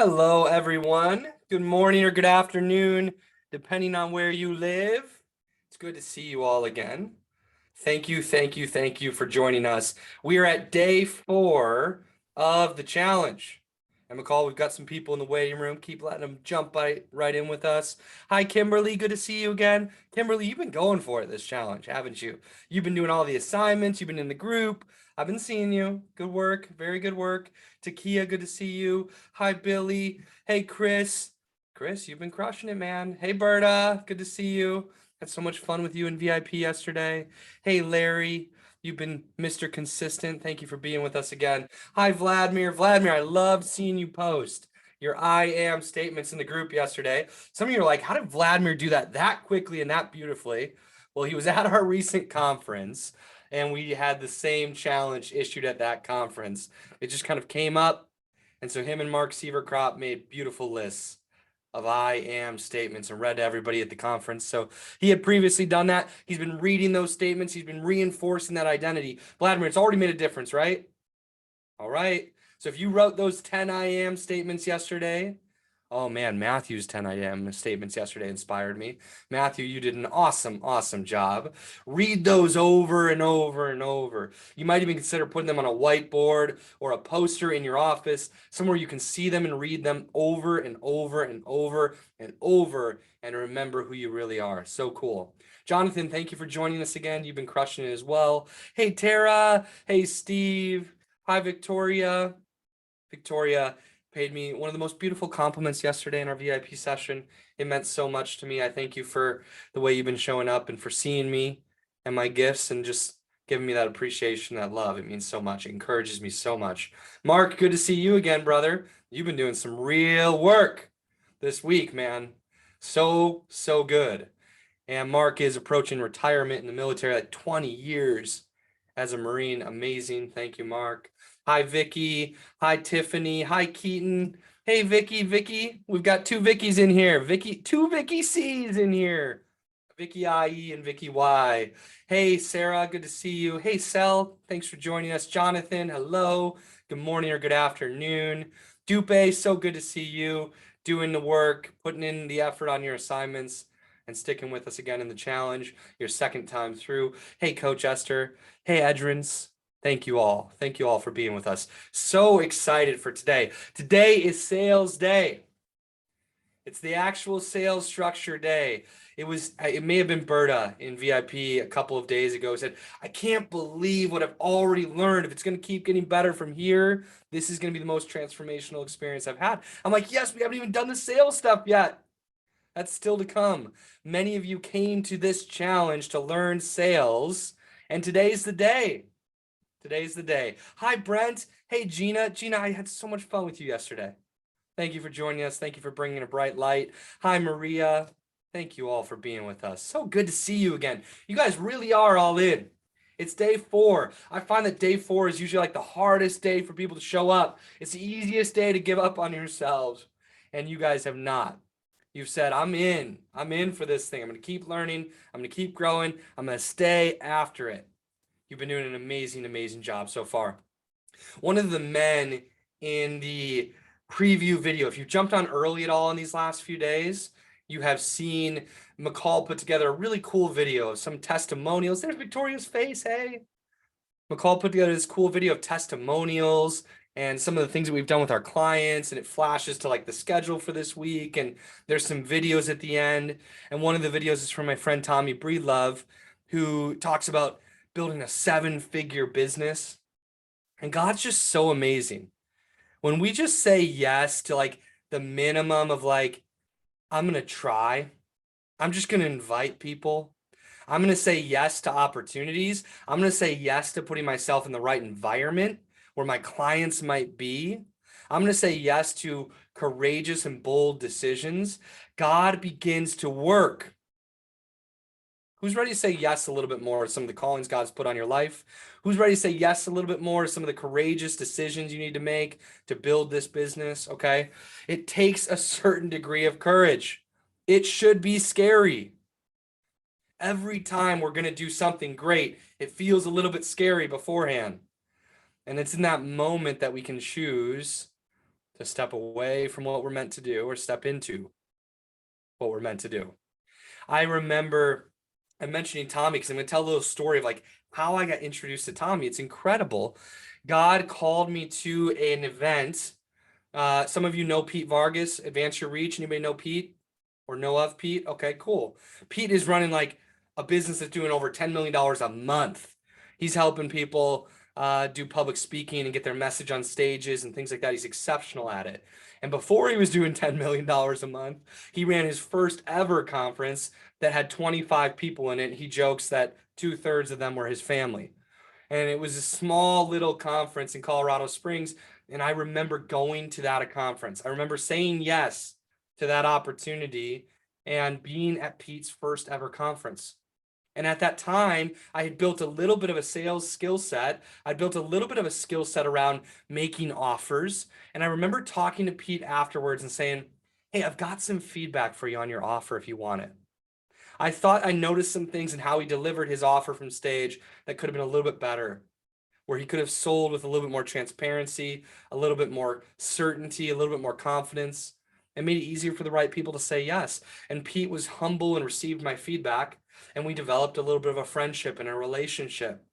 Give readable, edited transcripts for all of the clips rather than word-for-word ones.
Hello, everyone. Good morning or good afternoon, depending on where you live. It's good to see you all again. Thank you for joining us. We are at day 4 of the challenge. And McCall, we've got some people in the waiting room. Keep letting them jump right in with us. Hi, Kimberly. Good to see you again. Kimberly, you've been going for it this challenge, haven't you? You've been doing all the assignments. You've been in the group. I've been seeing you. Good work. Very good work. Takia, good to see you. Hi, Billy. Hey, Chris. Chris, you've been crushing it, man. Hey, Berta. Good to see you. Had so much fun with you in VIP yesterday. Hey, Larry. You've been Mr. Consistent. Thank you for being with us again. Hi, Vladimir. Vladimir, I loved seeing you post your I am statements in the group yesterday. Some of you are like, how did Vladimir do that quickly and that beautifully? Well, he was at our recent conference and we had the same challenge issued at that conference. It just kind of came up. And so him and Mark Sieverkrop made beautiful lists of I am statements and read to everybody at the conference. So he had previously done that. He's been reading those statements. He's been reinforcing that identity. Vladimir, it's already made a difference, right? All right. So if you wrote those 10 I am statements yesterday, oh man, Matthew's 10 I am statements yesterday inspired me. Matthew, you did an awesome job. Read those over and over and over. You might even consider putting them on a whiteboard or a poster in your office, somewhere you can see them and read them over and over and over and over and remember who you really are. So cool. Jonathan, thank you for joining us again. You've been crushing it as well. Hey, Tara. Hey, Steve. Hi, Victoria. Victoria paid me one of the most beautiful compliments yesterday in our VIP session. It meant so much to me. I thank you for the way you've been showing up and for seeing me and my gifts and just giving me that appreciation, that love. It means so much. It encourages me so much. Mark, good to see you again, brother. You've been doing some real work this week, man. So good. And Mark is approaching retirement in the military, like 20 years as a Marine. Amazing. Thank you, Mark. Hi, Vicky. Hi, Tiffany. Hi, Keaton. Hey, Vicky. We've got 2 Vickies in here. 2 Vicky C's in here. Vicky IE and Vicky Y. Hey, Sarah. Good to see you. Hey, Sel. Thanks for joining us. Jonathan. Hello. Good morning or good afternoon. Dupe. So good to see you. Doing the work, putting in the effort on your assignments and sticking with us again in the challenge, your second time through. Hey, Coach Esther. Hey, Edrins. Thank you all. Thank you all for being with us. So excited for today. Today is sales day. It's the actual sales structure day. It may have been Berta in VIP a couple of days ago said, I can't believe what I've already learned. If it's going to keep getting better from here, this is going to be the most transformational experience I've had. I'm like, yes, we haven't even done the sales stuff yet. That's still to come. Many of you came to this challenge to learn sales, and today's the day. Today's the day. Hi, Brent. Hey, Gina. Gina, I had so much fun with you yesterday. Thank you for joining us. Thank you for bringing a bright light. Hi, Maria. Thank you all for being with us. So good to see you again. You guys really are all in. It's day 4. I find that day 4 is usually like the hardest day for people to show up. It's the easiest day to give up on yourselves, and you guys have not. You've said, I'm in for this thing. I'm going to keep learning. I'm going to keep growing. I'm going to stay after it. You've been doing an amazing job so far. One of the men in the preview video, if you jumped on early at all in these last few days, you have seen McCall put together a really cool video of some testimonials. There's Victoria's face, hey. McCall put together this cool video of testimonials and some of the things that we've done with our clients, and it flashes to like the schedule for this week, and there's some videos at the end. And one of the videos is from my friend Tommy Breedlove, who talks about building a 7-figure business. And God's just so amazing. When we just say yes to like the minimum of like, I'm going to try, I'm just going to invite people, I'm going to say yes to opportunities, I'm going to say yes to putting myself in the right environment where my clients might be, I'm going to say yes to courageous and bold decisions, God begins to work. Who's ready to say yes a little bit more to some of the callings God's put on your life? Who's ready to say yes a little bit more to some of the courageous decisions you need to make to build this business? Okay. It takes a certain degree of courage. It should be scary. Every time we're going to do something great, it feels a little bit scary beforehand. And it's in that moment that we can choose to step away from what we're meant to do or step into what we're meant to do. I remember I'm mentioning Tommy because I'm going to tell a little story of like how I got introduced to Tommy. It's incredible. God called me to an event. Some of you know Pete Vargas, Advance Your Reach. Anybody know Pete or know of Pete? Okay, cool. Pete is running like a business that's doing over $10 million a month. He's helping people do public speaking and get their message on stages and things like that. He's exceptional at it. And before he was doing $10 million a month, he ran his first ever conference that had 25 people in it. He jokes that 2/3 of them were his family. And it was a small little conference in Colorado Springs. And I remember going to that conference. I remember saying yes to that opportunity and being at Pete's first ever conference. And at that time, I had built a little bit of a sales skill set. I built a little bit of a skill set around making offers. And I remember talking to Pete afterwards and saying, hey, I've got some feedback for you on your offer if you want it. I thought I noticed some things in how he delivered his offer from stage that could have been a little bit better, where he could have sold with a little bit more transparency, a little bit more certainty, a little bit more confidence, and made it easier for the right people to say yes. And Pete was humble and received my feedback, and we developed a little bit of a friendship and a relationship.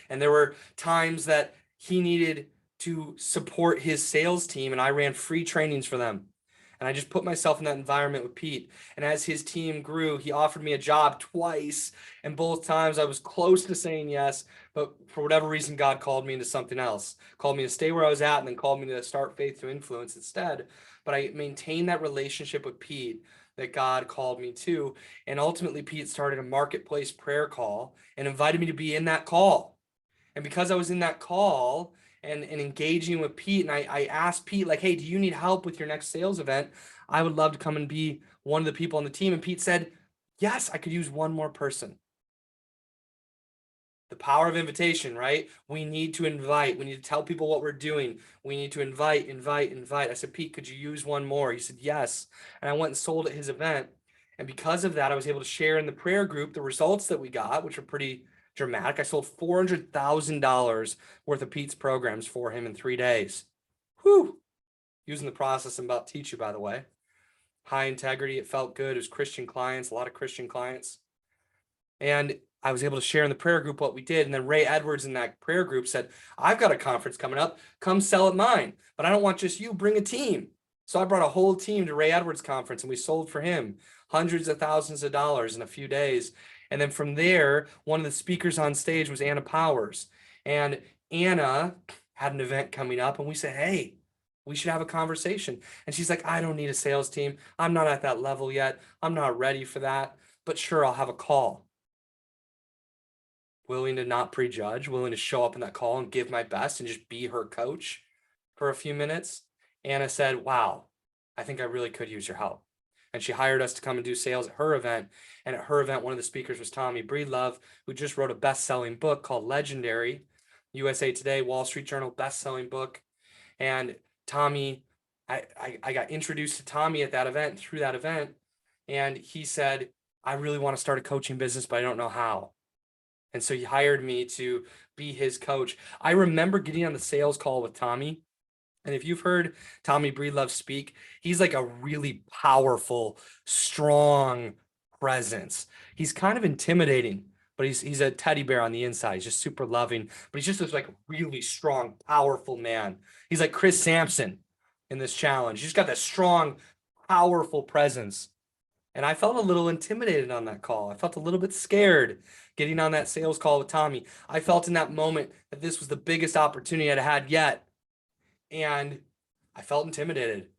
And there were times that he needed to support his sales team, and I ran free trainings for them. And I just put myself in that environment with Pete. And as his team grew, he offered me a job twice. And both times I was close to saying yes, but for whatever reason, God called me into something else, called me to stay where I was at, and then called me to start Faith to Influence instead. But I maintained that relationship with Pete that God called me to. And ultimately, Pete started a marketplace prayer call and invited me to be in that call. And because I was in that call and engaging with Pete, and I asked Pete, like, hey, do you need help with your next sales event? I would love to come and be one of the people on the team. And Pete said, yes, I could use one more person. The power of invitation, right? We need to invite. We need to tell people what we're doing. We need to invite. I said, Pete, could you use one more? He said, yes. And I went and sold at his event. And because of that, I was able to share in the prayer group the results that we got, which were pretty dramatic. I sold $400,000 worth of Pete's programs for him in 3 days. Whew. Using the process I'm about to teach you, by the way. High integrity. It felt good. It was Christian clients, a lot of Christian clients. And I was able to share in the prayer group what we did. And then Ray Edwards in that prayer group said, I've got a conference coming up. Come sell at mine. But I don't want just you. Bring a team. So I brought a whole team to Ray Edwards' conference, and we sold for him hundreds of thousands of dollars in a few days. And then from there, one of the speakers on stage was Anna Powers. And Anna had an event coming up, and we said, hey, we should have a conversation. And she's like, I don't need a sales team. I'm not at that level yet. I'm not ready for that. But sure, I'll have a call. Willing to not prejudge, willing to show up in that call and give my best and just be her coach for a few minutes. Anna said, wow, I think I really could use your help. And she hired us to come and do sales at her event. And at her event, one of the speakers was Tommy Breedlove, who just wrote a best-selling book called Legendary, USA Today, Wall Street Journal best-selling book. And Tommy, I got introduced to Tommy at that event, through that event. And he said, I really want to start a coaching business, but I don't know how. And so he hired me to be his coach. I remember getting on the sales call with Tommy. And if you've heard Tommy Breedlove speak, he's like a really powerful, strong presence. He's kind of intimidating, but he's a teddy bear on the inside. He's just super loving, but he's just this like really strong, powerful man. He's like Chris Sampson in this challenge. He's got that strong, powerful presence. And I felt a little intimidated on that call. I felt a little bit scared getting on that sales call with Tommy. I felt in that moment that this was the biggest opportunity I'd had yet. And I felt intimidated.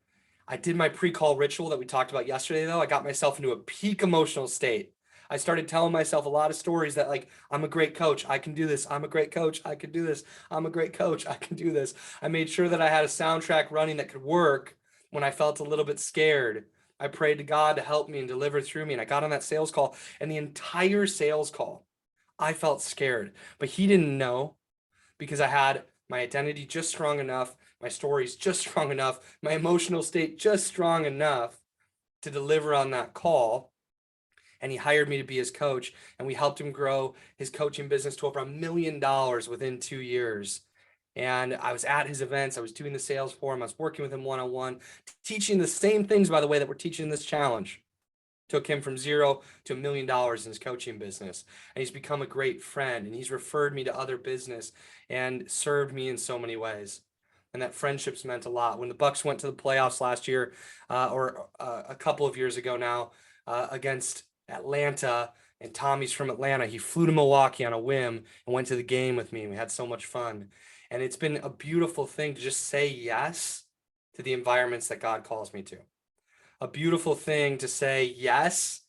I did my pre-call ritual that we talked about yesterday, though. I got myself into a peak emotional state. I started telling myself a lot of stories that like, I'm a great coach. I can do this. I'm a great coach. I can do this. I'm a great coach. I can do this. I made sure that I had a soundtrack running that could work when I felt a little bit scared. I prayed to God to help me and deliver through me. And I got on that sales call, and the entire sales call, I felt scared, but he didn't know, because I had my identity just strong enough, my stories just strong enough, my emotional state just strong enough to deliver on that call. And he hired me to be his coach, and we helped him grow his coaching business to over $1 million within 2 years. And I was at his events. I was doing the sales for him. I was working with him one-on-one, teaching the same things, by the way, that we're teaching in this challenge. Took him from $0 to $1 million in his coaching business. And he's become a great friend, and he's referred me to other business and served me in so many ways. And that friendship's meant a lot. When the Bucks went to the playoffs last year, or a couple of years ago now, against Atlanta, and Tommy's from Atlanta, he flew to Milwaukee on a whim and went to the game with me, and we had so much fun. And it's been a beautiful thing to just say yes to the environments that God calls me to. A beautiful thing to say, yes,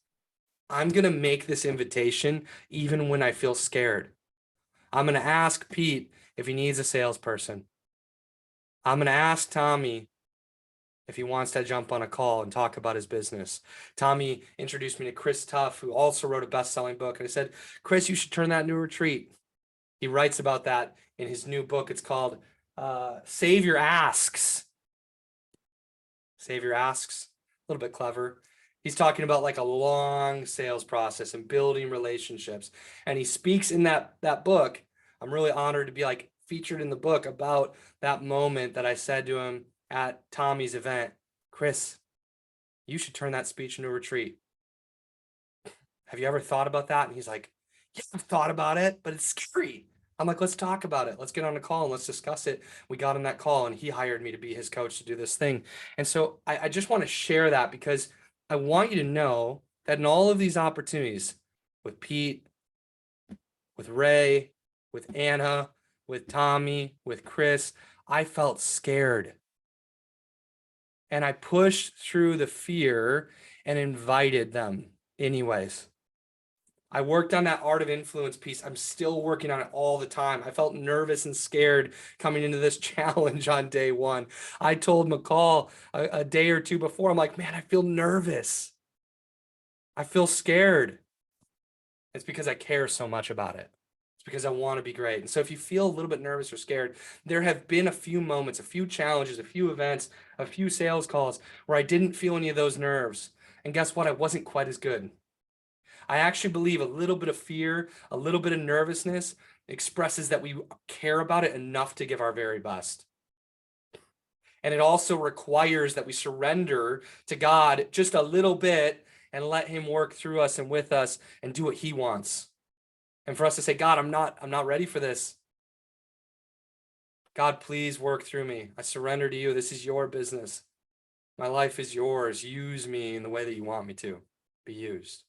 I'm going to make this invitation even when I feel scared. I'm going to ask Pete if he needs a salesperson. I'm going to ask Tommy if he wants to jump on a call and talk about his business. Tommy introduced me to Chris Tuff, who also wrote a best-selling book. And I said, Chris, you should turn that into a retreat. He writes about that in his new book. It's called Save Your Asks. Save Your Asks. A little bit clever. He's talking about like a long sales process and building relationships. And he speaks in that book. I'm really honored to be like featured in the book about that moment that I said to him at Tommy's event, Chris, you should turn that speech into a retreat. Have you ever thought about that? And he's like, yeah, I've thought about it, but it's scary. I'm like, let's talk about it. Let's get on a call and let's discuss it. We got on that call and he hired me to be his coach to do this thing. And so I just want to share that because I want you to know that in all of these opportunities with Pete, with Ray, with Anna, with Tommy, with Chris, I felt scared. And I pushed through the fear and invited them anyways. I worked on that art of influence piece. I'm still working on it all the time. I felt nervous and scared coming into this challenge on day one. I told McCall a day or two before, I'm like, man, I feel nervous. I feel scared. It's because I care so much about it. It's because I want to be great. And so if you feel a little bit nervous or scared, there have been a few moments, a few challenges, a few events, a few sales calls where I didn't feel any of those nerves. And guess what? I wasn't quite as good. I actually believe a little bit of fear, a little bit of nervousness expresses that we care about it enough to give our very best. And it also requires that we surrender to God just a little bit and let him work through us and with us and do what he wants. And for us to say, God, I'm not ready for this. God, please work through me. I surrender to you. This is your business. My life is yours. Use me in the way that you want me to be used.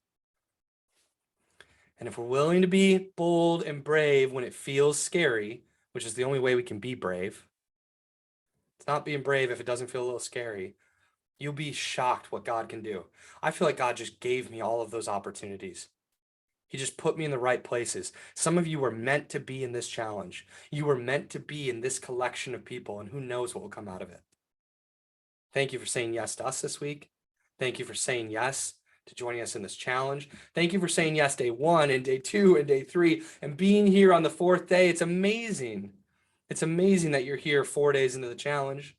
And if we're willing to be bold and brave when it feels scary, which is the only way we can be brave, it's not being brave if it doesn't feel a little scary, you'll be shocked what God can do. I feel like God just gave me all of those opportunities. He just put me in the right places. Some of you were meant to be in this challenge. You were meant to be in this collection of people, and who knows what will come out of it. Thank you for saying yes to us this week. Thank you for saying yes to joining us in this challenge. Thank you for saying yes day 1 and day 2 and day 3 and being here on the 4th day. It's amazing. It's amazing that you're here 4 days into the challenge.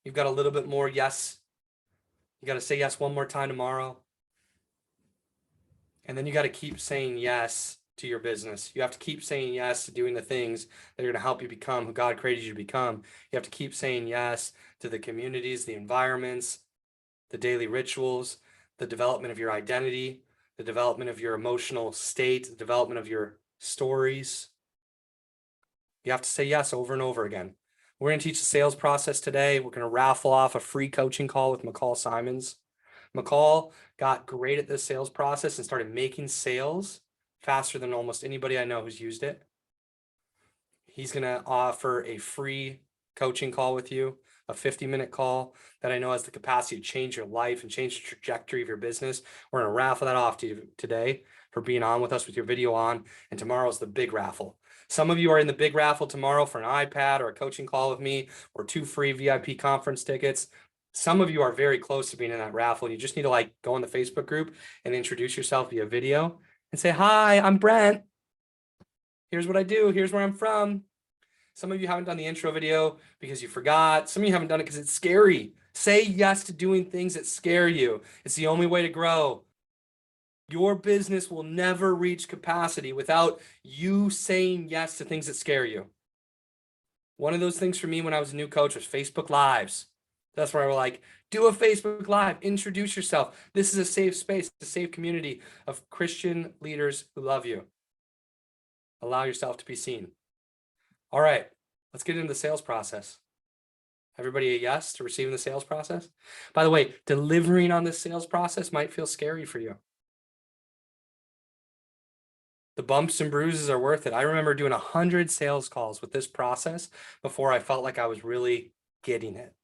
You've got a little bit more yes. You got to say yes one more time tomorrow. And then you got to keep saying yes to your business. You have to keep saying yes to doing the things that are going to help you become who God created you to become. You have to keep saying yes to the communities, the environments, the daily rituals, the development of your identity, the development of your emotional state, the development of your stories. You have to say yes over and over again. We're going to teach the sales process today. We're going to raffle off a free coaching call with McCall Simons. McCall got great at this sales process and started making sales faster than almost anybody I know who's used it. He's going to offer a free coaching call with you, a 50-minute call that I know has the capacity to change your life and change the trajectory of your business. We're going to raffle that off to you today for being on with us with your video on, and tomorrow's the big raffle. Some of you are in the big raffle tomorrow for an iPad or a coaching call with me or 2 free VIP conference tickets. Some of you are very close to being in that raffle. You just need to like go in the Facebook group and introduce yourself via video and say, hi, I'm Brent. Here's what I do. Here's where I'm from. Some of you haven't done the intro video because you forgot. Some of you haven't done it because it's scary. Say yes to doing things that scare you. It's the only way to grow. Your business will never reach capacity without you saying yes to things that scare you. One of those things for me when I was a new coach was Facebook Lives. That's where we're like, do a Facebook Live, introduce yourself. This is a safe space, a safe community of Christian leaders who love you. Allow yourself to be seen. All right, let's get into the sales process. Everybody a yes to receiving the sales process? By the way, delivering on this sales process might feel scary for you. The bumps and bruises are worth it. I remember doing 100 sales calls with this process before I felt like I was really getting it,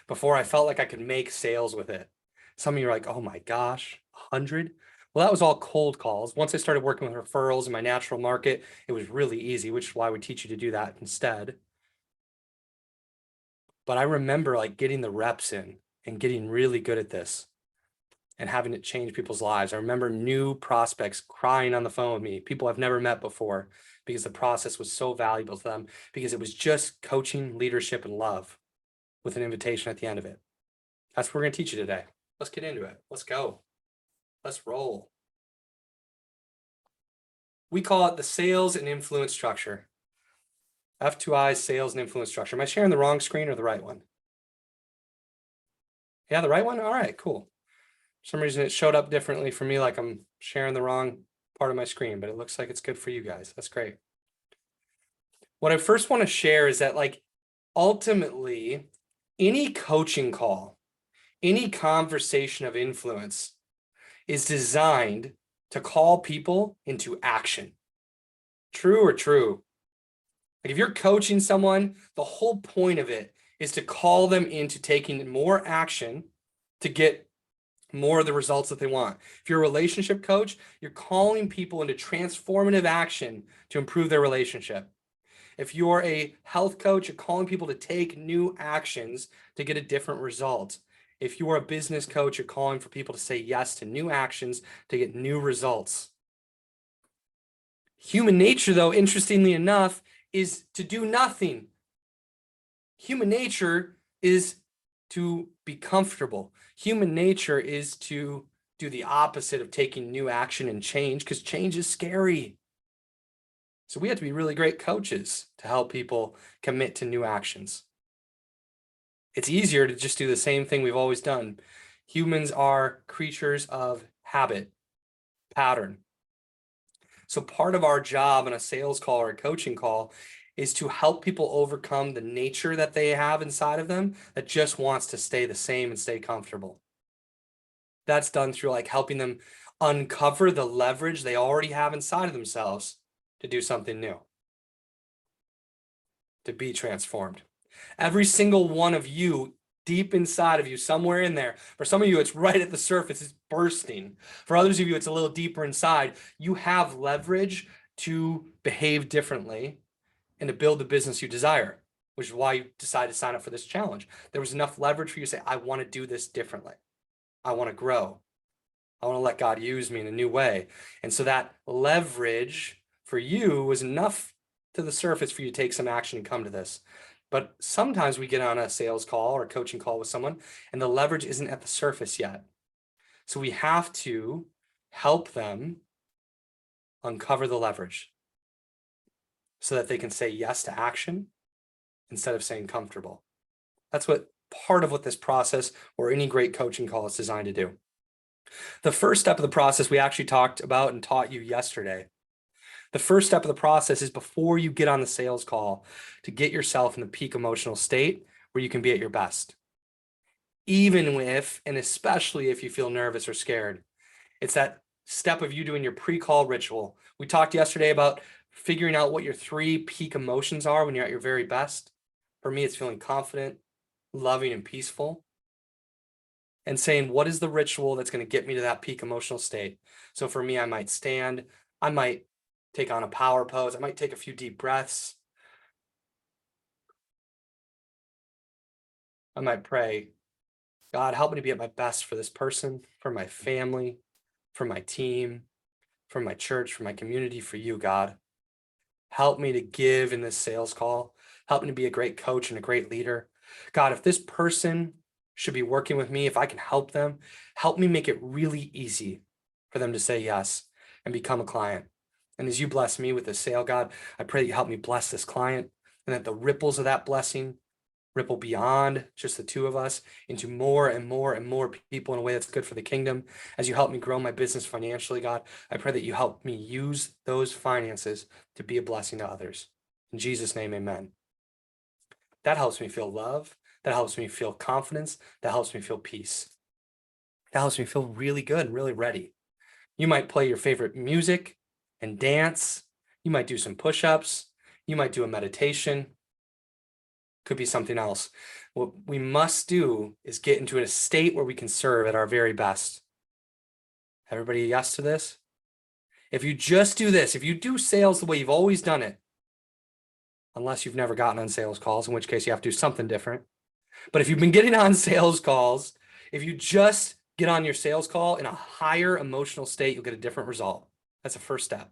before I felt like I could make sales with it. Some of you are like, oh my gosh, 100? Well, that was all cold calls. Once I started working with referrals in my natural market, it was really easy, which is why we teach you to do that instead. But I remember like getting the reps in and getting really good at this and having it change people's lives. I remember new prospects crying on the phone with me, people I've never met before, because the process was so valuable to them, because it was just coaching, leadership, and love with an invitation at the end of it. That's what we're going to teach you today. Let's get into it. Let's go. Let's roll. We call it the sales and influence structure. F2I sales and influence structure. Am I sharing the wrong screen or the right one? Yeah, the right one? All right, cool. For some reason it showed up differently for me, like I'm sharing the wrong part of my screen, but it looks like it's good for you guys. That's great. What I first want to share is that like ultimately any coaching call, any conversation of influence is designed to call people into action. True or true? Like if you're coaching someone, the whole point of it is to call them into taking more action to get more of the results that they want. If you're a relationship coach, you're calling people into transformative action to improve their relationship. If you're a health coach, you're calling people to take new actions to get a different result. If you're a business coach, you're calling for people to say yes to new actions to get new results. Human nature, though, interestingly enough, is to do nothing. Human nature is to be comfortable. Human nature is to do the opposite of taking new action and change, because change is scary. So we have to be really great coaches to help people commit to new actions. It's easier to just do the same thing we've always done. Humans are creatures of habit, pattern. So part of our job in a sales call or a coaching call is to help people overcome the nature that they have inside of them that just wants to stay the same and stay comfortable. That's done through like helping them uncover the leverage they already have inside of themselves to do something new, to be transformed. Every single one of you, deep inside of you, somewhere in there. For some of you, it's right at the surface, it's bursting. For others of you, it's a little deeper inside. You have leverage to behave differently and to build the business you desire, which is why you decided to sign up for this challenge. There was enough leverage for you to say, I want to do this differently. I want to grow. I want to let God use me in a new way. And so that leverage for you was enough to the surface for you to take some action and come to this. But sometimes we get on a sales call or a coaching call with someone and the leverage isn't at the surface yet. So we have to help them uncover the leverage so that they can say yes to action instead of saying comfortable. That's what part of what this process or any great coaching call is designed to do. The first step of the process we actually talked about and taught you yesterday. The first step of the process is before you get on the sales call to get yourself in the peak emotional state where you can be at your best. Even if, and especially if you feel nervous or scared, it's that step of you doing your pre-call ritual. We talked yesterday about figuring out what your 3 peak emotions are when you're at your very best. For me, it's feeling confident, loving, and peaceful. And saying, what is the ritual that's going to get me to that peak emotional state? So for me, I might stand, I might take on a power pose, I might take a few deep breaths. I might pray, God, help me to be at my best for this person, for my family, for my team, for my church, for my community, for you, God. Help me to give in this sales call. Help me to be a great coach and a great leader. God, if this person should be working with me, if I can help them, help me make it really easy for them to say yes and become a client. And as you bless me with this sale, God, I pray that you help me bless this client, and that the ripples of that blessing ripple beyond just the two of us into more and more and more people in a way that's good for the kingdom. As you help me grow my business financially, God, I pray that you help me use those finances to be a blessing to others. In Jesus' name, amen. That helps me feel love. That helps me feel confidence. That helps me feel peace. That helps me feel really good, really ready. You might play your favorite music and dance. You might do some push-ups. You might do a meditation. Could be something else. What we must do is get into a state where we can serve at our very best. Everybody yes to this? If you just do this, if you do sales the way you've always done it, unless you've never gotten on sales calls, in which case you have to do something different. But if you've been getting on sales calls, if you just get on your sales call in a higher emotional state, you'll get a different result. That's the first step.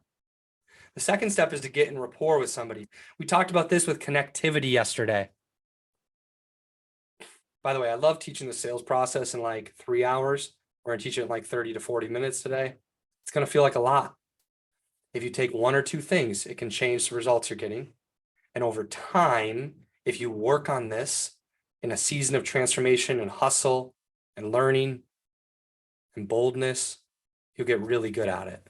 The second step is to get in rapport with somebody. We talked about this with connectivity yesterday. By the way, I love teaching the sales process in like 3 hours. We're gonna teach it in like 30 to 40 minutes today. It's gonna feel like a lot. If you take one or two things, it can change the results you're getting. And over time, if you work on this in a season of transformation and hustle and learning and boldness, you'll get really good at it.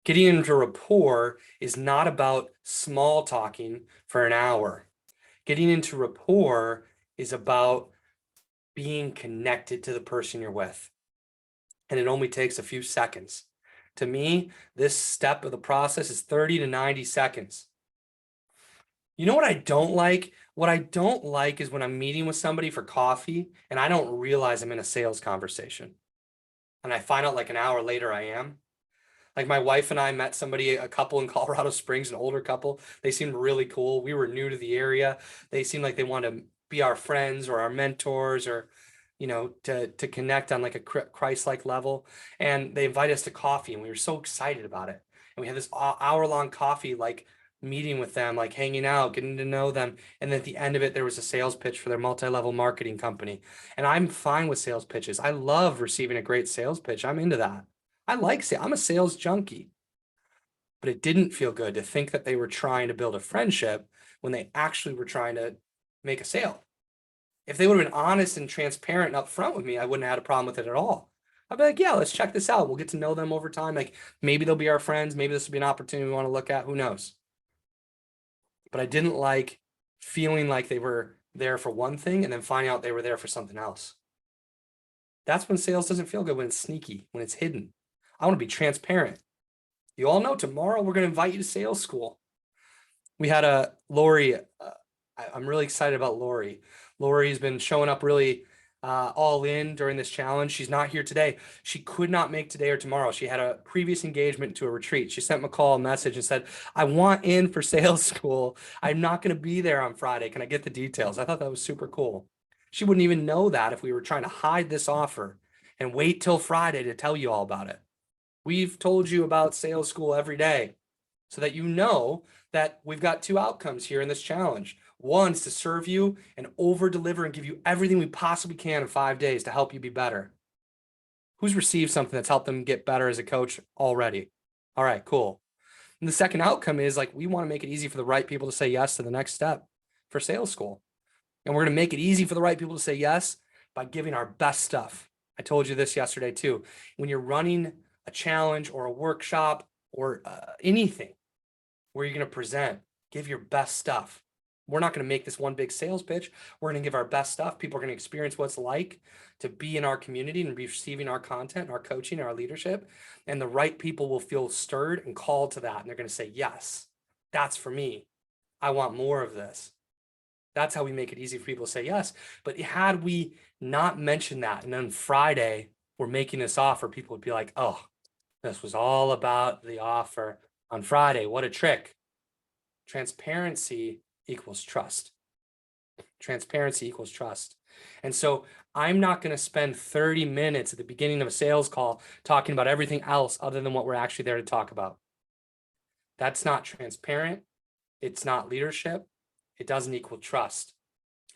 Getting into rapport is not about small talking for an hour. Getting into rapport is about being connected to the person you're with. And it only takes a few seconds. To me, this step of the process is 30 to 90 seconds. You know what I don't like? What I don't like is when I'm meeting with somebody for coffee and I don't realize I'm in a sales conversation. And I find out like an hour later I am. Like my wife and I met somebody, a couple in Colorado Springs, an older couple. They seemed really cool. We were new to the area. They seemed like they wanted to be our friends or our mentors or, to connect on like a Christ-like level. And they invited us to coffee and we were so excited about it. And we had this hour-long coffee, like meeting with them, like hanging out, getting to know them. And then at the end of it, there was a sales pitch for their multi-level marketing company. And I'm fine with sales pitches. I love receiving a great sales pitch. I'm into that. I like sales. I'm a sales junkie. But it didn't feel good to think that they were trying to build a friendship when they actually were trying to make a sale. If they would have been honest and transparent and upfront with me, I wouldn't have had a problem with it at all. I'd be like, yeah, let's check this out. We'll get to know them over time. Like maybe they'll be our friends. Maybe this will be an opportunity we want to look at. Who knows? But I didn't like feeling like they were there for one thing and then finding out they were there for something else. That's when sales doesn't feel good, when it's sneaky, when it's hidden. I want to be transparent. You all know tomorrow we're going to invite you to sales school. We had a Lori. I'm really excited about Lori. Lori's been showing up really all in during this challenge. She's not here today. She could not make today or tomorrow. She had a previous engagement to a retreat. She sent McCall a message and said, I want in for sales school. I'm not going to be there on Friday. Can I get the details? I thought that was super cool. She wouldn't even know that if we were trying to hide this offer and wait till Friday to tell you all about it. We've told you about sales school every day so that you know that we've got two outcomes here in this challenge. One is to serve you and over deliver and give you everything we possibly can in 5 days to help you be better. Who's received something that's helped them get better as a coach already? All right, cool. And the second outcome is like, we want to make it easy for the right people to say yes to the next step for sales school. And we're going to make it easy for the right people to say yes by giving our best stuff. I told you this yesterday too. When you're running a challenge or a workshop or anything where you're going to present, give your best stuff. We're not going to make this one big sales pitch. We're going to give our best stuff. People are going to experience what it's like to be in our community and be receiving our content, our coaching, our leadership. And the right people will feel stirred and called to that. And they're going to say, yes, that's for me. I want more of this. That's how we make it easy for people to say yes. But had we not mentioned that, and then Friday, we're making this offer, people would be like, oh, this was all about the offer on Friday. What a trick. Transparency equals trust. Transparency equals trust. And so I'm not going to spend 30 minutes at the beginning of a sales call talking about everything else other than what we're actually there to talk about. That's not transparent. It's not leadership. It doesn't equal trust.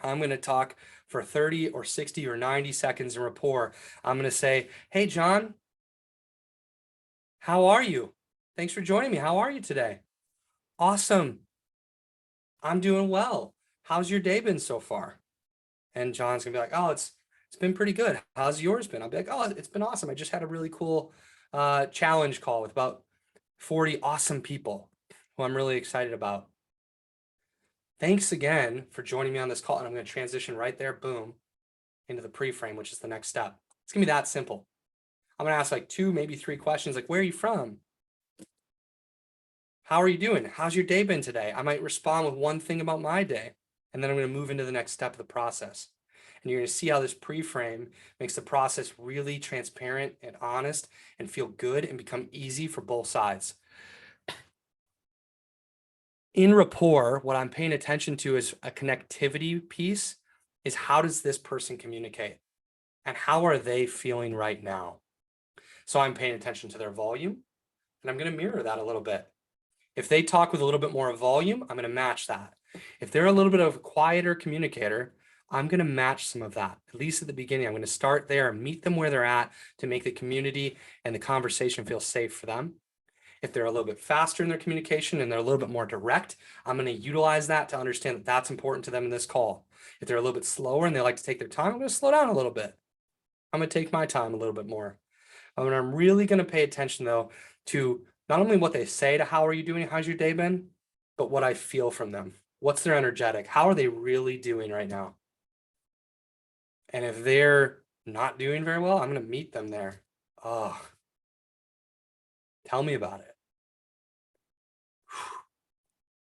I'm going to talk for 30 or 60 or 90 seconds in rapport. I'm going to say, hey, John, how are you? Thanks for joining me. How are you today? Awesome. I'm doing well. How's your day been so far? And John's gonna be like, oh, it's been pretty good. How's yours been? I'll be like, oh, it's been awesome. I just had a really cool challenge call with about 40 awesome people who I'm really excited about. Thanks again for joining me on this call. And I'm going to transition right there, boom, into the pre-frame, which is the next step. It's gonna be that simple. I'm gonna ask like 2, maybe 3 questions, like, where are you from? How are you doing? How's your day been today? I might respond with one thing about my day, and then I'm going to move into the next step of the process. And you're going to see how this pre-frame makes the process really transparent and honest and feel good and become easy for both sides. In rapport, what I'm paying attention to is a connectivity piece is how does this person communicate and how are they feeling right now? So I'm paying attention to their volume and I'm going to mirror that a little bit. If they talk with a little bit more volume, I'm going to match that. If they're a little bit of a quieter communicator, I'm going to match some of that. At least at the beginning, I'm going to start there and meet them where they're at to make the community and the conversation feel safe for them. If they're a little bit faster in their communication and they're a little bit more direct, I'm going to utilize that to understand that that's important to them in this call. If they're a little bit slower and they like to take their time, I'm going to slow down a little bit. I'm going to take my time a little bit more. I'm really going to pay attention, though, to not only what they say to how are you doing, how's your day been, but what I feel from them. What's their energetic? How are they really doing right now? And if they're not doing very well, I'm going to meet them there. Oh, tell me about it.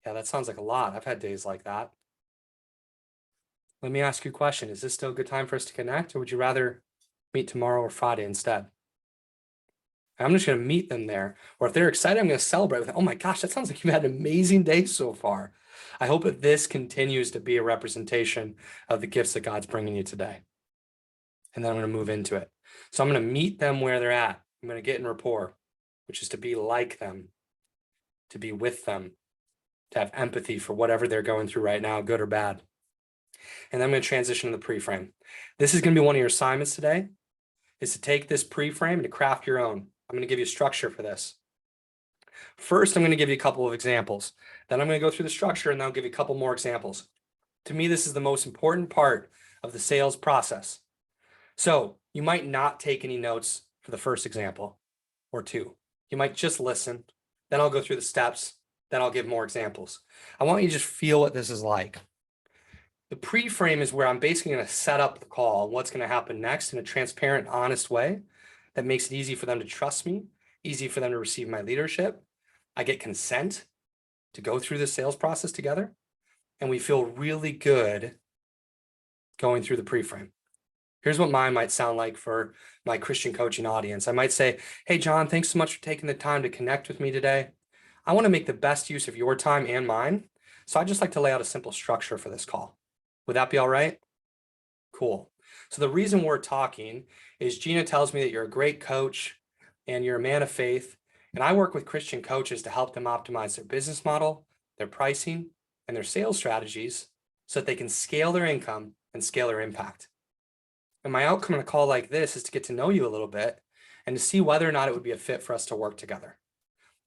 Yeah, that sounds like a lot. I've had days like that. Let me ask you a question. Is this still a good time for us to connect, or would you rather meet tomorrow or Friday instead? I'm just going to meet them there. Or if they're excited, I'm going to celebrate with them. Oh my gosh, that sounds like you've had an amazing day so far. I hope that this continues to be a representation of the gifts that God's bringing you today. And then I'm going to move into it. So I'm going to meet them where they're at. I'm going to get in rapport, which is to be like them, to be with them, to have empathy for whatever they're going through right now, good or bad. And then I'm going to transition to the pre-frame. This is going to be one of your assignments today, is to take this pre-frame and to craft your own. I'm going to give you a structure for this. First, I'm going to give you a couple of examples. Then I'm going to go through the structure and then I'll give you a couple more examples. To me, this is the most important part of the sales process. So you might not take any notes for the first example or 2. You might just listen. Then I'll go through the steps. Then I'll give more examples. I want you to just feel what this is like. The pre-frame is where I'm basically going to set up the call, what's going to happen next in a transparent, honest way that makes it easy for them to trust me, easy for them to receive my leadership. I get consent to go through the sales process together, and we feel really good going through the pre-frame. Here's what mine might sound like for my Christian coaching audience. I might say, hey, John, thanks so much for taking the time to connect with me today. I want to make the best use of your time and mine. So I'd just like to lay out a simple structure for this call. Would that be all right? Cool. So the reason we're talking is Gina tells me that you're a great coach and you're a man of faith. And I work with Christian coaches to help them optimize their business model, their pricing, and their sales strategies so that they can scale their income and scale their impact. And my outcome in a call like this is to get to know you a little bit and to see whether or not it would be a fit for us to work together.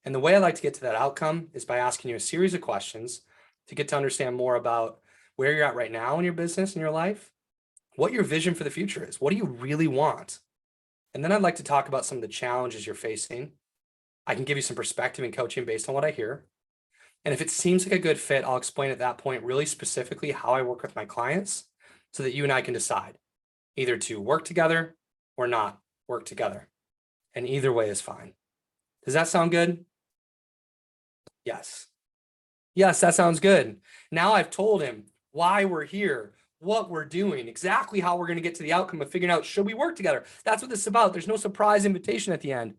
And the way I like to get to that outcome is by asking you a series of questions to get to understand more about where you're at right now in your business and your life, what your vision for the future is. What do you really want? And then I'd like to talk about some of the challenges you're facing. I can give you some perspective in coaching based on what I hear. And if it seems like a good fit, I'll explain at that point really specifically how I work with my clients so that you and I can decide either to work together or not work together. And either way is fine. Does that sound good? Yes. Yes, that sounds good. Now I've told him why we're here, what we're doing, exactly how we're going to get to the outcome of figuring out, should we work together? That's what this is about. There's no surprise invitation at the end.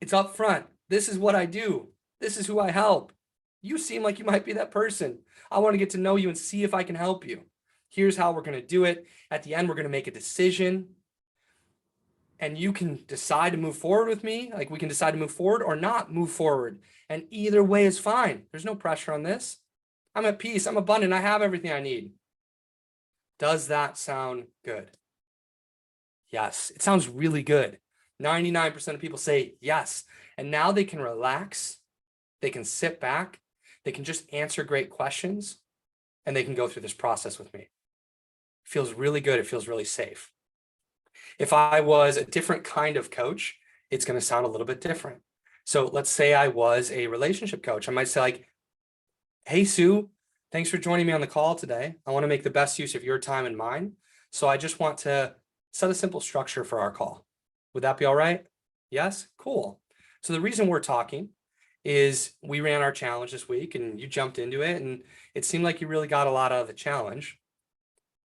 It's up front. This is what I do. This is who I help. You seem like you might be that person. I want to get to know you and see if I can help you. Here's how we're going to do it. At the end, we're going to make a decision. And you can decide to move forward with me. Like we can decide to move forward or not move forward. And either way is fine. There's no pressure on this. I'm at peace. I'm abundant. I have everything I need. Does that sound good? Yes, it sounds really good. 99% of people say yes. And now they can relax. They can sit back. They can just answer great questions and they can go through this process with me. It feels really good. It feels really safe. If I was a different kind of coach, it's going to sound a little bit different. So let's say I was a relationship coach. I might say like, hey, Sue, thanks for joining me on the call today. I want to make the best use of your time and mine. So I just want to set a simple structure for our call. Would that be all right? Yes? Cool. So the reason we're talking is we ran our challenge this week and you jumped into it and it seemed like you really got a lot out of the challenge.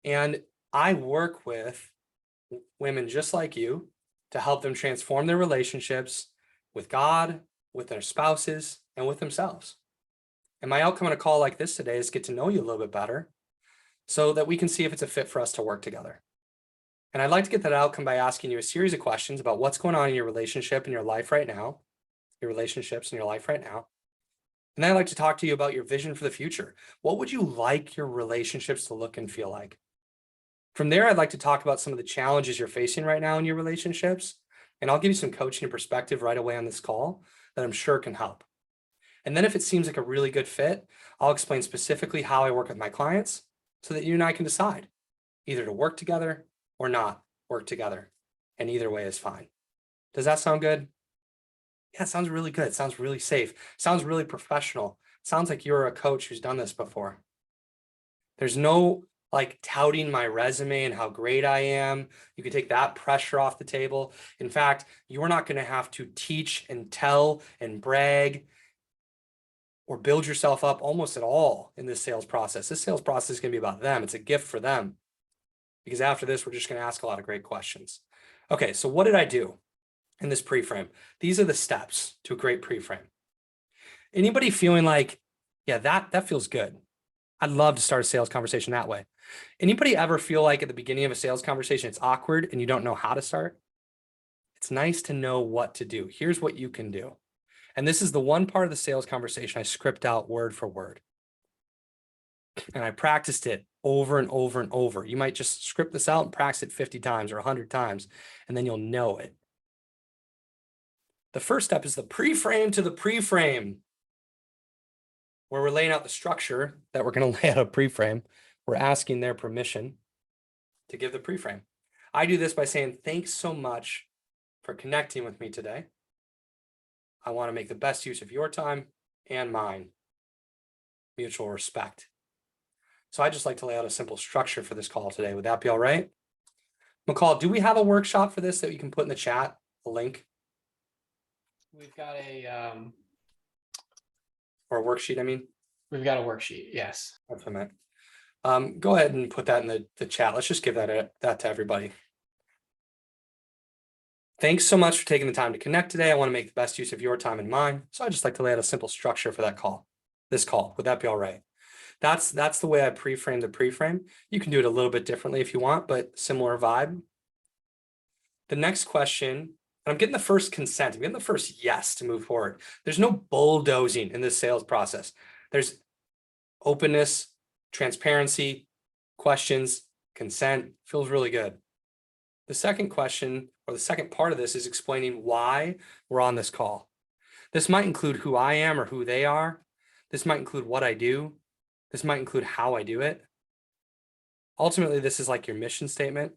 And I work with women just like you to help them transform their relationships with God, with their spouses, and with themselves. And my outcome on a call like this today is get to know you a little bit better so that we can see if it's a fit for us to work together. And I'd like to get that outcome by asking you a series of questions about what's going on in your relationship in your life right now, your relationships in your life right now. And then I'd like to talk to you about your vision for the future. What would you like your relationships to look and feel like? From there, I'd like to talk about some of the challenges you're facing right now in your relationships. And I'll give you some coaching and perspective right away on this call that I'm sure can help. And then if it seems like a really good fit, I'll explain specifically how I work with my clients so that you and I can decide either to work together or not work together. And either way is fine. Does that sound good? Yeah, it sounds really good. It sounds really safe. It sounds really professional. It sounds like you're a coach who's done this before. There's no like touting my resume and how great I am. You can take that pressure off the table. In fact, you're not going to have to teach and tell and brag or build yourself up almost at all in this sales process. This sales process is going to be about them. It's a gift for them. Because after this, we're just going to ask a lot of great questions. Okay, so what did I do in this pre-frame? These are the steps to a great pre-frame. Anybody feeling like, yeah, that feels good. I'd love to start a sales conversation that way. Anybody ever feel like at the beginning of a sales conversation, it's awkward and you don't know how to start? It's nice to know what to do. Here's what you can do. And this is the one part of the sales conversation I script out word for word. And I practiced it over and over and over. You might just script this out and practice it 50 times or 100 times, and then you'll know it. The first step is the pre-frame to the pre-frame, where we're laying out the structure that we're going to lay out a pre-frame. We're asking their permission to give the pre-frame. I do this by saying, thanks so much for connecting with me today. I want to make the best use of your time and mine. Mutual respect. So I just like to lay out a simple structure for this call today. Would that be all right? McCall, do we have a workshop for this that you can put in the chat, a link? We've got or a worksheet, I mean? We've got a worksheet, yes. That's what I meant. Go ahead and put that in the chat. Let's just give that to everybody. Thanks so much for taking the time to connect today. I want to make the best use of your time and mine. So I just like to lay out a simple structure for that call, this call. Would that be all right? That's the way I pre-frame the pre-frame. You can do it a little bit differently if you want, but similar vibe. The next question, and I'm getting the first consent. I'm getting the first yes to move forward. There's no bulldozing in this sales process. There's openness, transparency, questions, consent. Feels really good. The second question, or the second part of this, is explaining why we're on this call. This might include who I am or who they are. This might include what I do. This might include how I do it. Ultimately, this is like your mission statement,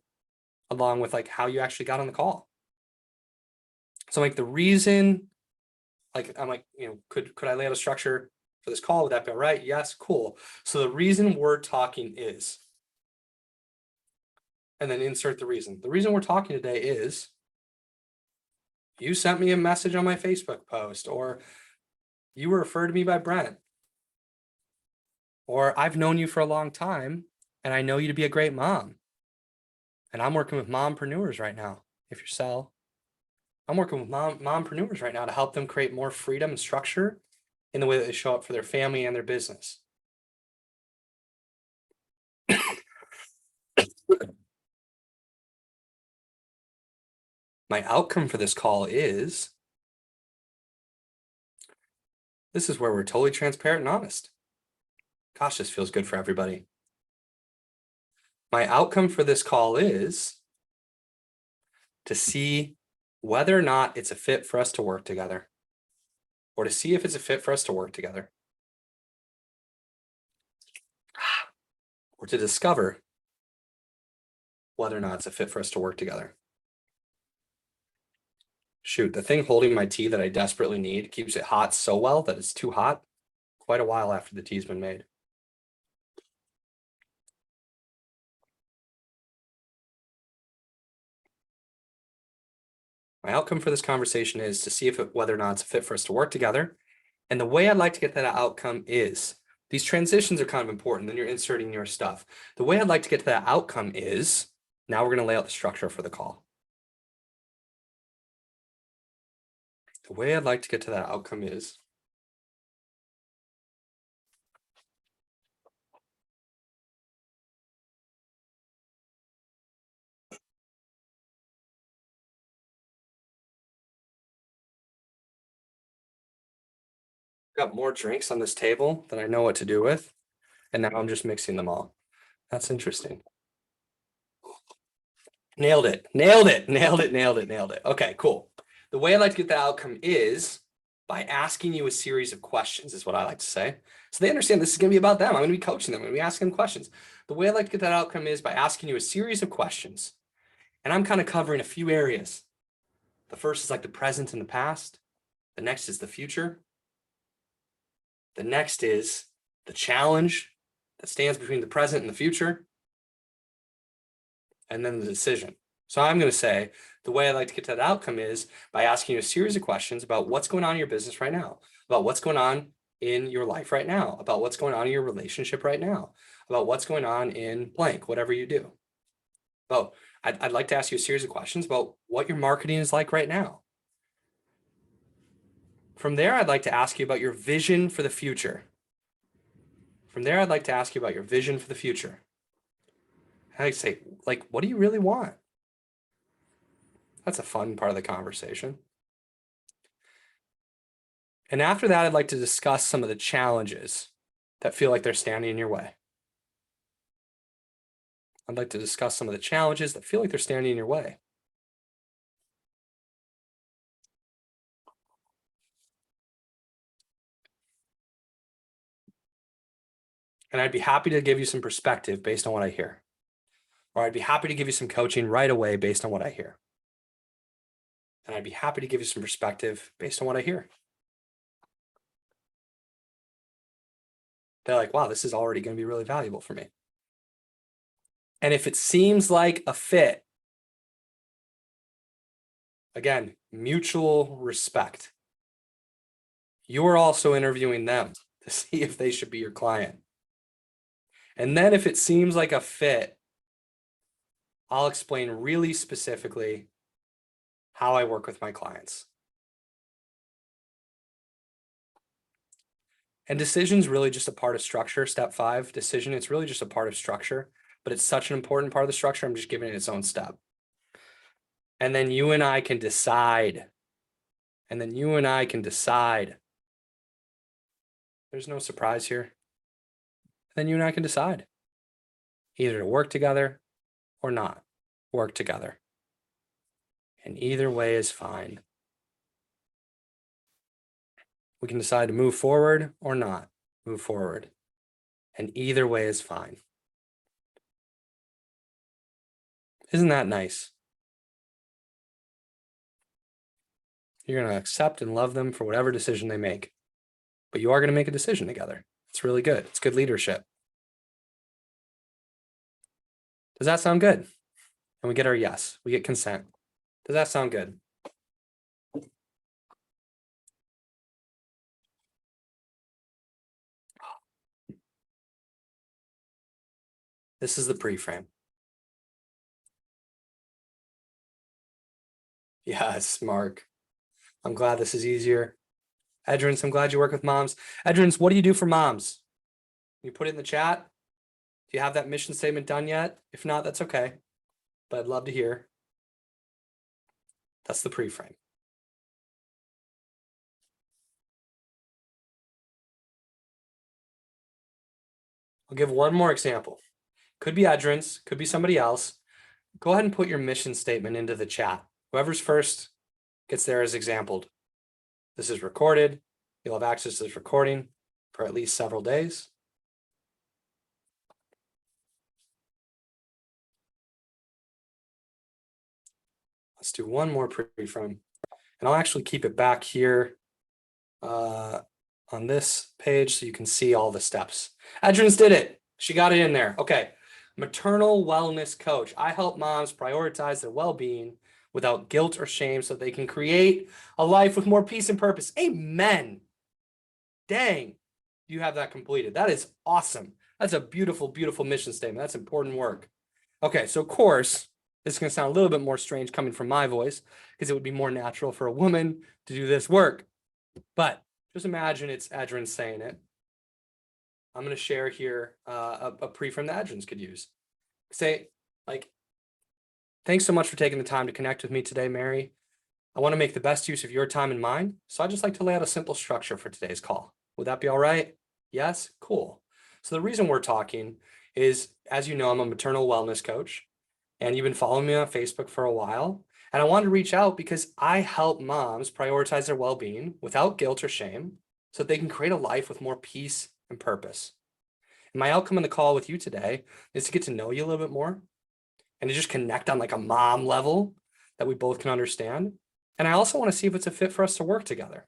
along with like how you actually got on the call. So like the reason, like I'm like, could I lay out a structure for this call? Would that be all right? Yes, cool. So the reason we're talking is, and then insert the reason. The reason we're talking today is you sent me a message on my Facebook post, or you were referred to me by Brent, or I've known you for a long time and I know you to be a great mom. And I'm working with mompreneurs right now. If you sell, I'm working with mompreneurs right now to help them create more freedom and structure in the way that they show up for their family and their business. My outcome for this call is, this is where we're totally transparent and honest. Gosh, this feels good for everybody. My outcome for this call is to see whether or not it's a fit for us to work together, or to see if it's a fit for us to work together. or to discover whether or not it's a fit for us to work together. Shoot, the thing holding my tea that I desperately need keeps it hot so well that it's too hot quite a while after the tea's been made. My outcome for this conversation is to see whether or not it's a fit for us to work together. And the way I'd like to get that outcome is, these transitions are kind of important, then you're inserting your stuff. The way I'd like to get to that outcome is, now we're going to lay out the structure for the call. The way I'd like to get to that outcome is, got more drinks on this table than I know what to do with. And now I'm just mixing them all. That's interesting. Nailed it. Nailed it. Nailed it. Nailed it. Nailed it. Okay, cool. The way I like to get the outcome is by asking you a series of questions, is what I like to say. So they understand this is going to be about them. I'm going to be coaching them. I'm going to be asking them questions. The way I like to get that outcome is by asking you a series of questions. And I'm kind of covering a few areas. The first is like the present and the past. The next is the future. The next is the challenge that stands between the present and the future. And then the decision. So I'm going to say the way I like to get to that outcome is by asking you a series of questions about what's going on in your business right now, about what's going on in your life right now, about what's going on in your relationship right now, about what's going on in blank, whatever you do. About, I'd like to ask you a series of questions about what your marketing is like right now. From there, I'd like to ask you about your vision for the future. From there, I'd like to ask you about your vision for the future. I'd say, like, what do you really want? That's a fun part of the conversation. And after that, I'd like to discuss some of the challenges that feel like they're standing in your way. I'd like to discuss some of the challenges that feel like they're standing in your way. And I'd be happy to give you some perspective based on what I hear. Or I'd be happy to give you some coaching right away based on what I hear. And I'd be happy to give you some perspective based on what I hear. They're like, wow, this is already going to be really valuable for me. And if it seems like a fit, again, mutual respect. You're also interviewing them to see if they should be your client. And then if it seems like a fit, I'll explain really specifically how I work with my clients. And decision's really just a part of structure. Step 5, decision, it's really just a part of structure, but it's such an important part of the structure, I'm just giving it its own step. And then you and I can decide. And then you and I can decide. There's no surprise here. Then you and I can decide either to work together or not work together. And either way is fine. We can decide to move forward or not move forward. And either way is fine. Isn't that nice? You're going to accept and love them for whatever decision they make. But you are going to make a decision together. It's really good. It's good leadership. Does that sound good? And we get our yes. We get consent. Does that sound good? This is the pre-frame. Yes, Mark. I'm glad this is easier. Edrins, I'm glad you work with moms. Edrins, what do you do for moms? You put it in the chat. Do you have that mission statement done yet? If not, that's okay. But I'd love to hear. That's the pre-frame. I'll give one more example. Could be Edrins, could be somebody else. Go ahead and put your mission statement into the chat. Whoever's first gets there as exampled. This is recorded. You'll have access to this recording for at least several days. do one more pre-frame, and I'll actually keep it back here on this page so you can see all the steps. Adrian's did it. She got it in there. Okay. Maternal wellness coach. I help moms prioritize their well-being without guilt or shame so they can create a life with more peace and purpose. Amen. Dang, you have that completed. That is awesome. That's a beautiful, beautiful mission statement. That's important work. Okay, so of course, this is going to sound a little bit more strange coming from my voice because it would be more natural for a woman to do this work. But just imagine it's Adrian saying it. I'm going to share here a pre-frame that Adrians could use. Say, like, thanks so much for taking the time to connect with me today, Mary. I want to make the best use of your time and mine. So I'd just like to lay out a simple structure for today's call. Would that be all right? Yes? Cool. So the reason we're talking is, as you know, I'm a maternal wellness coach, and you've been following me on Facebook for a while. And I wanted to reach out because I help moms prioritize their well-being without guilt or shame so that they can create a life with more peace and purpose. And my outcome in the call with you today is to get to know you a little bit more and to just connect on like a mom level that we both can understand. And I also want to see if it's a fit for us to work together.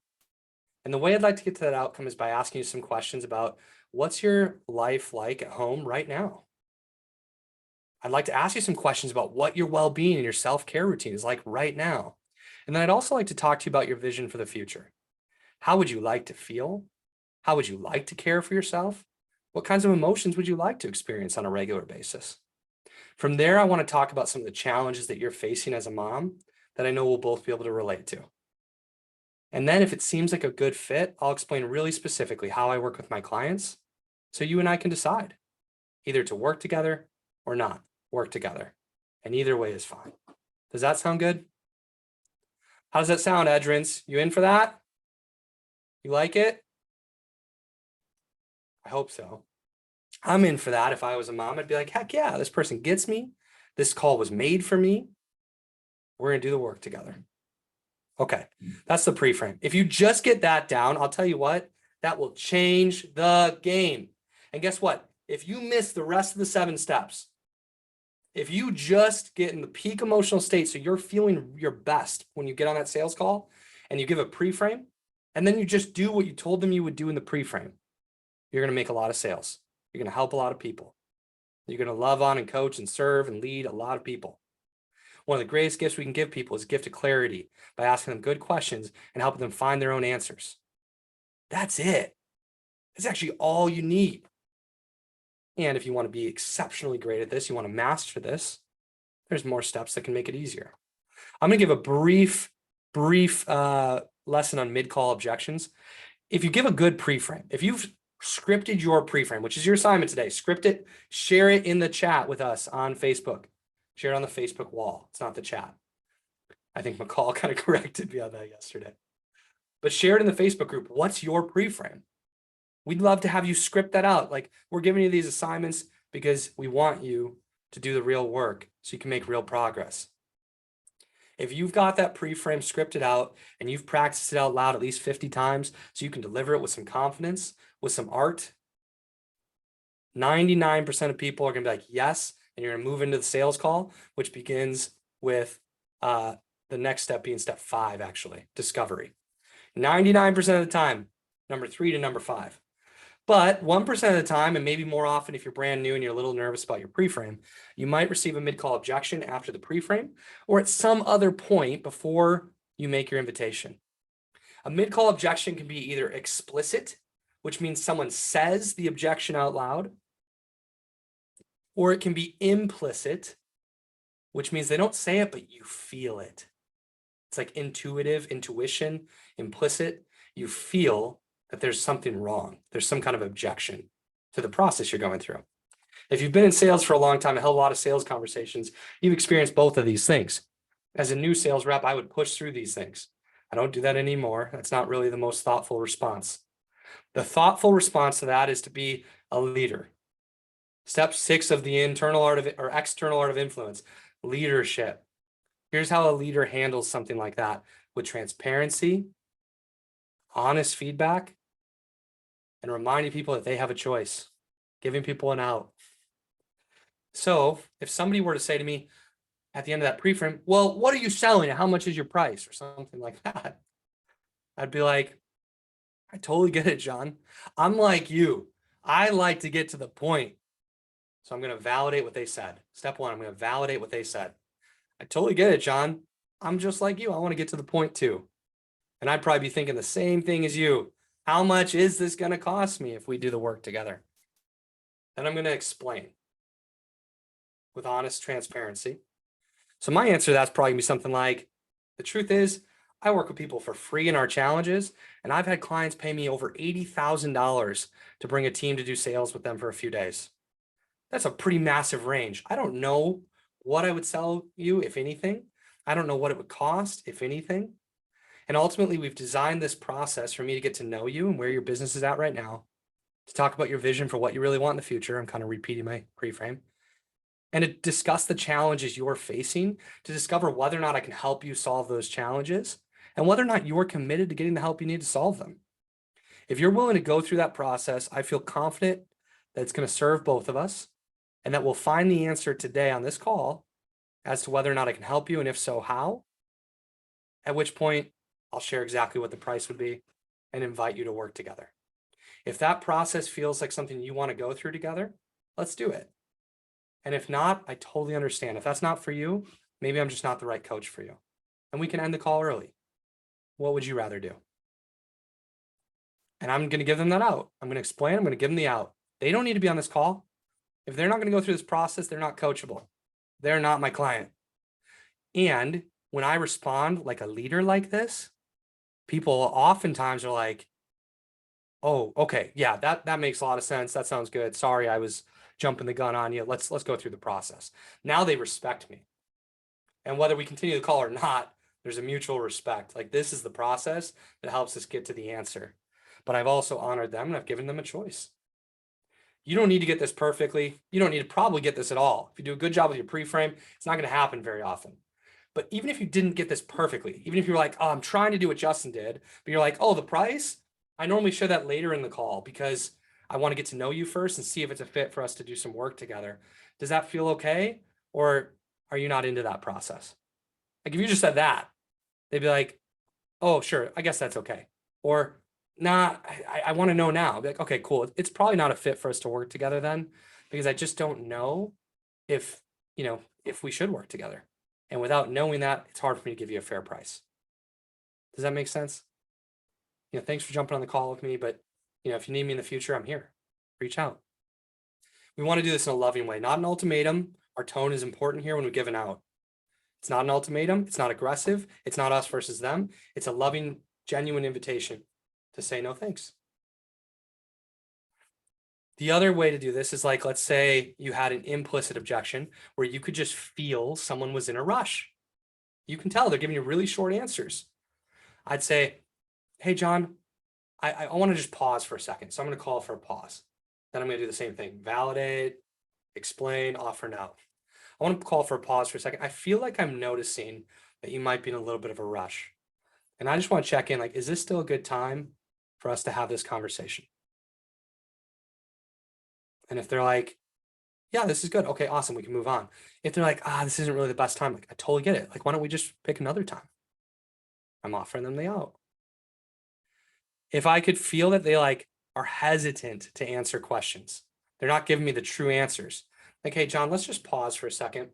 And the way I'd like to get to that outcome is by asking you some questions about what's your life like at home right now? I'd like to ask you some questions about what your well-being and your self-care routine is like right now. And then I'd also like to talk to you about your vision for the future. How would you like to feel? How would you like to care for yourself? What kinds of emotions would you like to experience on a regular basis? From there, I want to talk about some of the challenges that you're facing as a mom that I know we'll both be able to relate to. And then if it seems like a good fit, I'll explain really specifically how I work with my clients so you and I can decide either to work together or not work together. And either way is fine. Does that sound good? How does that sound, Edrins? You in for that? You like it? I hope so. I'm in for that. If I was a mom, I'd be like, heck yeah, this person gets me. This call was made for me. We're going to do the work together. Okay, that's the pre-frame. If you just get that down, I'll tell you what, that will change the game. And guess what? If you miss the rest of the 7 steps, if you just get in the peak emotional state, so you're feeling your best when you get on that sales call and you give a pre-frame, and then you just do what you told them you would do in the pre-frame, you're going to make a lot of sales. You're going to help a lot of people. You're going to love on and coach and serve and lead a lot of people. One of the greatest gifts we can give people is a gift of clarity by asking them good questions and helping them find their own answers. That's it. That's actually all you need. And if you want to be exceptionally great at this, you want to master this, there's more steps that can make it easier. I'm going to give a brief lesson on mid-call objections. If you give a good pre-frame, if you've scripted your pre-frame, which is your assignment today, script it, share it in the chat with us on Facebook. Share it on the Facebook wall. It's not the chat. I think McCall kind of corrected me on that yesterday. But share it in the Facebook group. What's your pre-frame? We'd love to have you script that out. Like, we're giving you these assignments because we want you to do the real work so you can make real progress. If you've got that pre-frame scripted out and you've practiced it out loud at least 50 times so you can deliver it with some confidence, with some art, 99% of people are going to be like, yes, and you're going to move into the sales call, which begins with the next step being step 5, actually, discovery. 99% of the time, number 3 to number 5. But 1% of the time, and maybe more often if you're brand new and you're a little nervous about your pre-frame, you might receive a mid-call objection after the pre-frame or at some other point before you make your invitation. A mid-call objection can be either explicit, which means someone says the objection out loud, or it can be implicit, which means they don't say it, but you feel it. It's like intuition, implicit. You feel that there's something wrong. There's some kind of objection to the process you're going through. If you've been in sales for a long time, a hell of a lot of sales conversations, you've experienced both of these things. As a new sales rep, I would push through these things. I don't do that anymore. That's not really the most thoughtful response. The thoughtful response to that is to be a leader. Step 6 of the internal art of or external art of influence, leadership. Here's how a leader handles something like that: with transparency, honest feedback, and reminding people that they have a choice, giving people an out. So if somebody were to say to me, at the end of that pre-frame, well, what are you selling and how much is your price or something like that? I'd be like, I totally get it, John. I'm like you. I like to get to the point. So I'm going to validate what they said. Step one, I'm going to validate what they said. I totally get it, John. I'm just like you. I want to get to the point too. And I'd probably be thinking the same thing as you. How much is this going to cost me if we do the work together? Then I'm going to explain with honest transparency. So my answer to that's probably gonna be something like, the truth is, I work with people for free in our challenges, and I've had clients pay me over $80,000 to bring a team to do sales with them for a few days. That's a pretty massive range. I don't know what I would sell you, if anything. I don't know what it would cost, if anything. And ultimately, we've designed this process for me to get to know you and where your business is at right now, to talk about your vision for what you really want in the future. I'm kind of repeating my pre-frame. And to discuss the challenges you're facing, to discover whether or not I can help you solve those challenges, and whether or not you're committed to getting the help you need to solve them. If you're willing to go through that process, I feel confident that it's going to serve both of us, and that we'll find the answer today on this call as to whether or not I can help you, and if so, how. At which point, I'll share exactly what the price would be and invite you to work together. If that process feels like something you want to go through together, let's do it. And if not, I totally understand. If that's not for you, maybe I'm just not the right coach for you. And we can end the call early. What would you rather do? And I'm going to give them that out. I'm going to explain. I'm going to give them the out. They don't need to be on this call. If they're not going to go through this process, they're not coachable. They're not my client. And when I respond like a leader like this, people oftentimes are like, oh, okay, yeah, that makes a lot of sense. That sounds good. Sorry, I was jumping the gun on you. Let's go through the process. Now they respect me. And whether we continue the call or not, there's a mutual respect. Like, this is the process that helps us get to the answer. But I've also honored them and I've given them a choice. You don't need to get this perfectly. You don't need to probably get this at all. If you do a good job with your pre-frame, it's not going to happen very often. But even if you didn't get this perfectly, even if you're like, oh, I'm trying to do what Justin did, but you're like, oh, the price, I normally share that later in the call because I want to get to know you first and see if it's a fit for us to do some work together. Does that feel okay? Or are you not into that process? Like, if you just said that, they'd be like, oh, sure, I guess that's okay. Or, nah, I want to know now. I'd be like, okay, cool. It's probably not a fit for us to work together then, because I just don't know if, if we should work together. And without knowing that, it's hard for me to give you a fair price. Does that make sense? Thanks for jumping on the call with me, but if you need me in the future, I'm here. Reach out. We want to do this in a loving way, not an ultimatum. Our tone is important here when we give an out. It's not an ultimatum. It's not aggressive. It's not us versus them. It's a loving, genuine invitation to say no thanks. The other way to do this is, like, let's say you had an implicit objection where you could just feel someone was in a rush. You can tell they're giving you really short answers. I'd say, hey, John, I want to just pause for a second. So I'm going to call for a pause. Then I'm going to do the same thing. Validate, explain, offer now. I want to call for a pause for a second. I feel like I'm noticing that you might be in a little bit of a rush. And I just want to check in, like, is this still a good time for us to have this conversation? And if they're like, yeah, this is good. Okay, awesome. We can move on. If they're like, this isn't really the best time, like, I totally get it. Like, why don't we just pick another time? I'm offering them the out. If I could feel that they are hesitant to answer questions, they're not giving me the true answers. Like, hey, John, let's just pause for a second.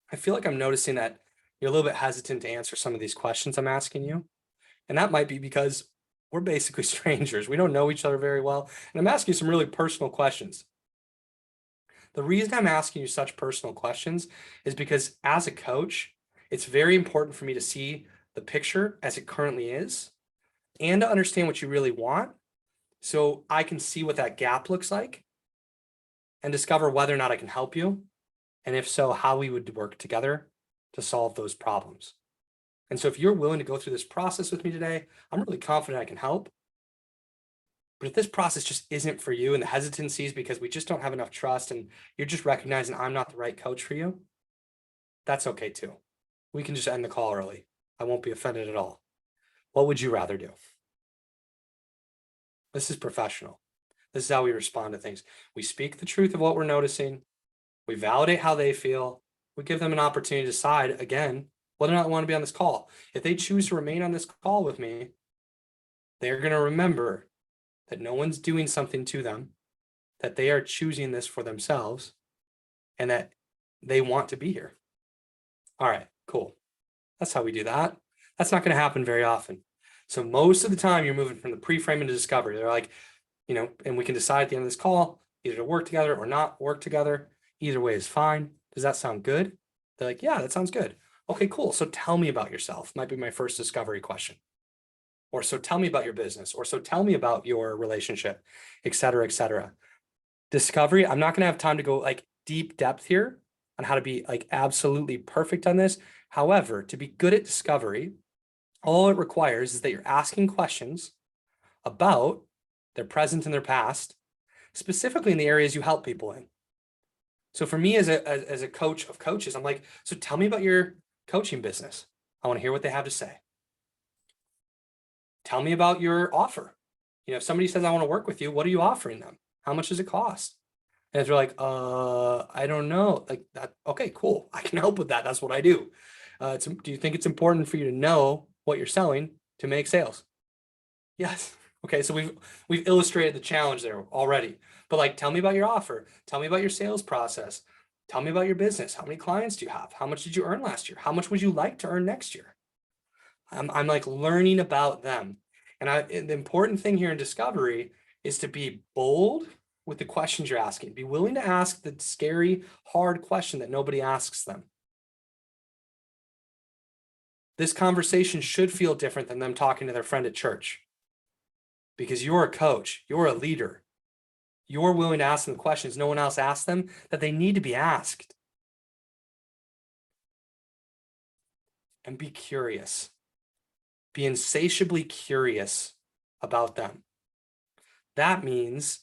I feel like I'm noticing that you're a little bit hesitant to answer some of these questions I'm asking you. And that might be because we're basically strangers. We don't know each other very well. And I'm asking you some really personal questions. The reason I'm asking you such personal questions is because, as a coach, it's very important for me to see the picture as it currently is and to understand what you really want, so I can see what that gap looks like and discover whether or not I can help you. And if so, how we would work together to solve those problems. And so if you're willing to go through this process with me today, I'm really confident I can help. But if this process just isn't for you and the hesitancy is because we just don't have enough trust and you're just recognizing I'm not the right coach for you, that's okay too. We can just end the call early. I won't be offended at all. What would you rather do? This is professional. This is how we respond to things. We speak the truth of what we're noticing. We validate how they feel, We give them an opportunity to decide again whether or not they want to be on this call. If they choose to remain on this call with me, they're going to remember that no one's doing something to them, that they are choosing this for themselves, and that they want to be here. All right, cool. That's how we do that. That's not going to happen very often. So most of the time you're moving from the pre-frame into discovery. They're like, and we can decide at the end of this call either to work together or not work together. Either way is fine. Does that sound good? They're like, yeah, that sounds good. Okay, cool. So tell me about yourself. Might be my first discovery question. Or so tell me about your business, or so tell me about your relationship, et cetera, et cetera. Discovery, I'm not going to have time to go like deep depth here on how to be like absolutely perfect on this. However, to be good at discovery, all it requires is that you're asking questions about their present and their past, specifically in the areas you help people in. So for me as a coach of coaches, I'm like, so tell me about your coaching business. I want to hear what they have to say. Tell me about your offer. If somebody says, I want to work with you, what are you offering them? How much does it cost? And if they're like, I don't know, like that. Okay, cool. I can help with that. That's what I do. Do you think it's important for you to know what you're selling to make sales? Yes. Okay, so we've illustrated the challenge there already. But like, tell me about your offer. Tell me about your sales process. Tell me about your business. How many clients do you have? How much did you earn last year? How much would you like to earn next year? I'm like learning about them. And the important thing here in discovery is to be bold with the questions you're asking. Be willing to ask the scary, hard question that nobody asks them. This conversation should feel different than them talking to their friend at church. Because you're a coach, you're a leader. You're willing to ask them questions no one else asks them that they need to be asked. And be curious. Be insatiably curious about them. That means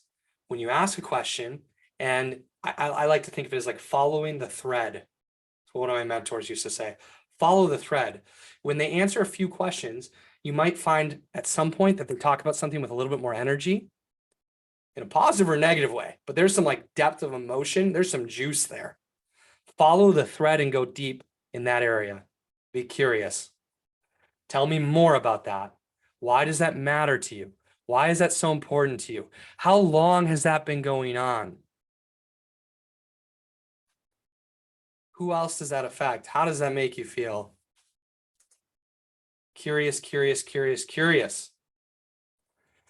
when you ask a question, and I like to think of it as like following the thread. That's what one of my mentors used to say. Follow the thread. When they answer a few questions, you might find at some point that they talk about something with a little bit more energy in a positive or negative way, but there's some like depth of emotion. There's some juice there. Follow the thread and go deep in that area. Be curious. Tell me more about that. Why does that matter to you? Why is that so important to you? How long has that been going on? Who else does that affect? How does that make you feel? Curious, curious, curious, curious.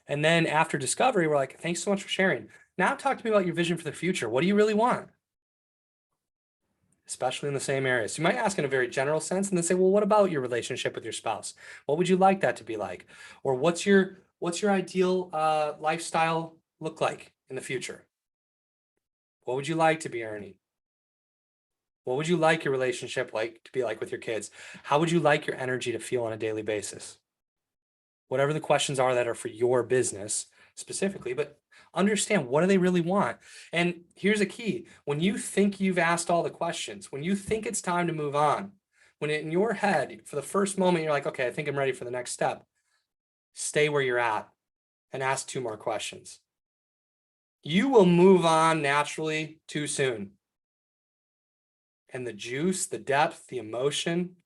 And then after discovery, we're like, thanks so much for sharing. Now talk to me about your vision for the future. What do you really want? Especially in the same areas. So you might ask in a very general sense and then say, well, what about your relationship with your spouse? What would you like that to be like? Or what's your ideal lifestyle look like in the future? What would you like to be earning? What would you like your relationship like to be like with your kids? How would you like your energy to feel on a daily basis? Whatever the questions are that are for your business specifically, but understand what do they really want? And here's a key. When you think you've asked all the questions, when you think it's time to move on, when in your head, for the first moment, you're like, okay, I think I'm ready for the next step, stay where you're at and ask 2 more questions. You will move on naturally too soon. And the juice, the depth, the emotion,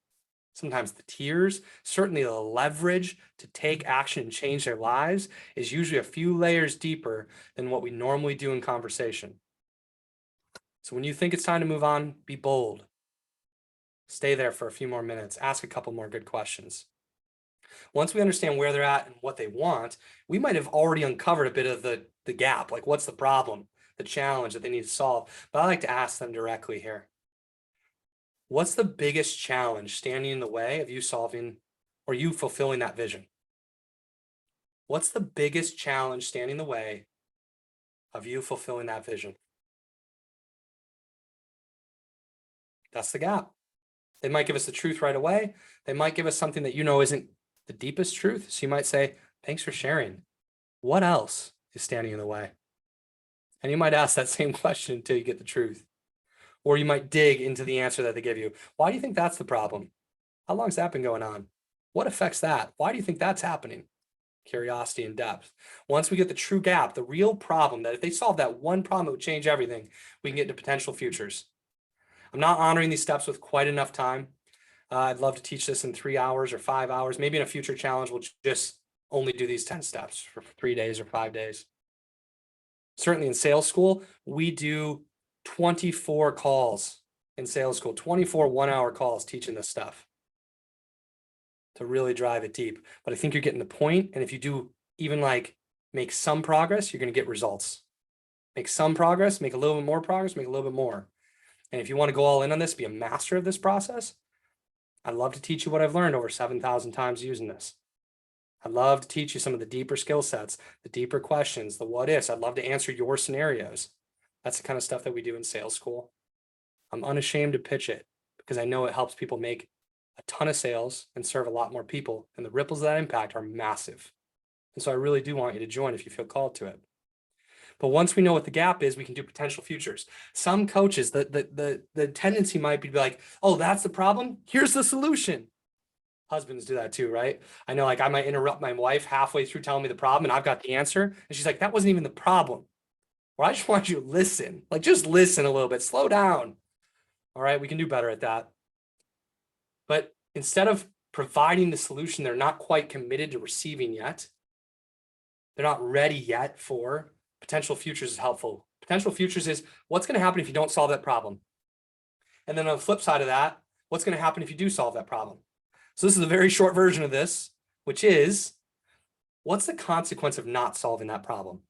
sometimes the tears, certainly the leverage to take action and change their lives is usually a few layers deeper than what we normally do in conversation. So when you think it's time to move on, be bold. Stay there for a few more minutes. Ask a couple more good questions. Once we understand where they're at and what they want, we might have already uncovered a bit of the gap, like what's the problem, the challenge that they need to solve. But I like to ask them directly here. What's the biggest challenge standing in the way of you solving or you fulfilling that vision? What's the biggest challenge standing in the way of you fulfilling that vision? That's the gap. They might give us the truth right away. They might give us something that isn't the deepest truth. So you might say, thanks for sharing. What else is standing in the way? And you might ask that same question until you get the truth. Or you might dig into the answer that they give you. Why do you think that's the problem? How long has that been going on? What affects that? Why do you think that's happening? Curiosity and depth. Once we get the true gap, the real problem, that if they solve that one problem, it would change everything, we can get into potential futures. I'm not honoring these steps with quite enough time. I'd love to teach this in 3 hours or 5 hours. Maybe in a future challenge, we'll just only do these 10 steps for 3 days or 5 days. Certainly in sales school, we do 24 calls in sales school, 24 1-hour calls teaching this stuff to really drive it deep. But I think you're getting the point. And if you do even like make some progress, you're going to get results. Make some progress, make a little bit more progress, make a little bit more. And if you want to go all in on this, be a master of this process, I'd love to teach you what I've learned over 7,000 times using this. I'd love to teach you some of the deeper skill sets, the deeper questions, the what ifs. I'd love to answer your scenarios. That's the kind of stuff that we do in sales school. I'm unashamed to pitch it because I know it helps people make a ton of sales and serve a lot more people. And the ripples of that impact are massive. And so I really do want you to join if you feel called to it. But once we know what the gap is, we can do potential futures. Some coaches, the tendency might be like, oh, that's the problem. Here's the solution. Husbands do that too, right? I know, like, I might interrupt my wife halfway through telling me the problem and I've got the answer. And she's like, that wasn't even the problem. Well, I just want you to listen. Like, just listen a little bit, slow down. All right, we can do better at that. But instead of providing the solution they're not quite committed to receiving yet, they're not ready yet for, potential futures is helpful. Potential futures is what's going to happen if you don't solve that problem. And then on the flip side of that, what's going to happen if you do solve that problem? So this is a very short version of this, which is, what's the consequence of not solving that problem?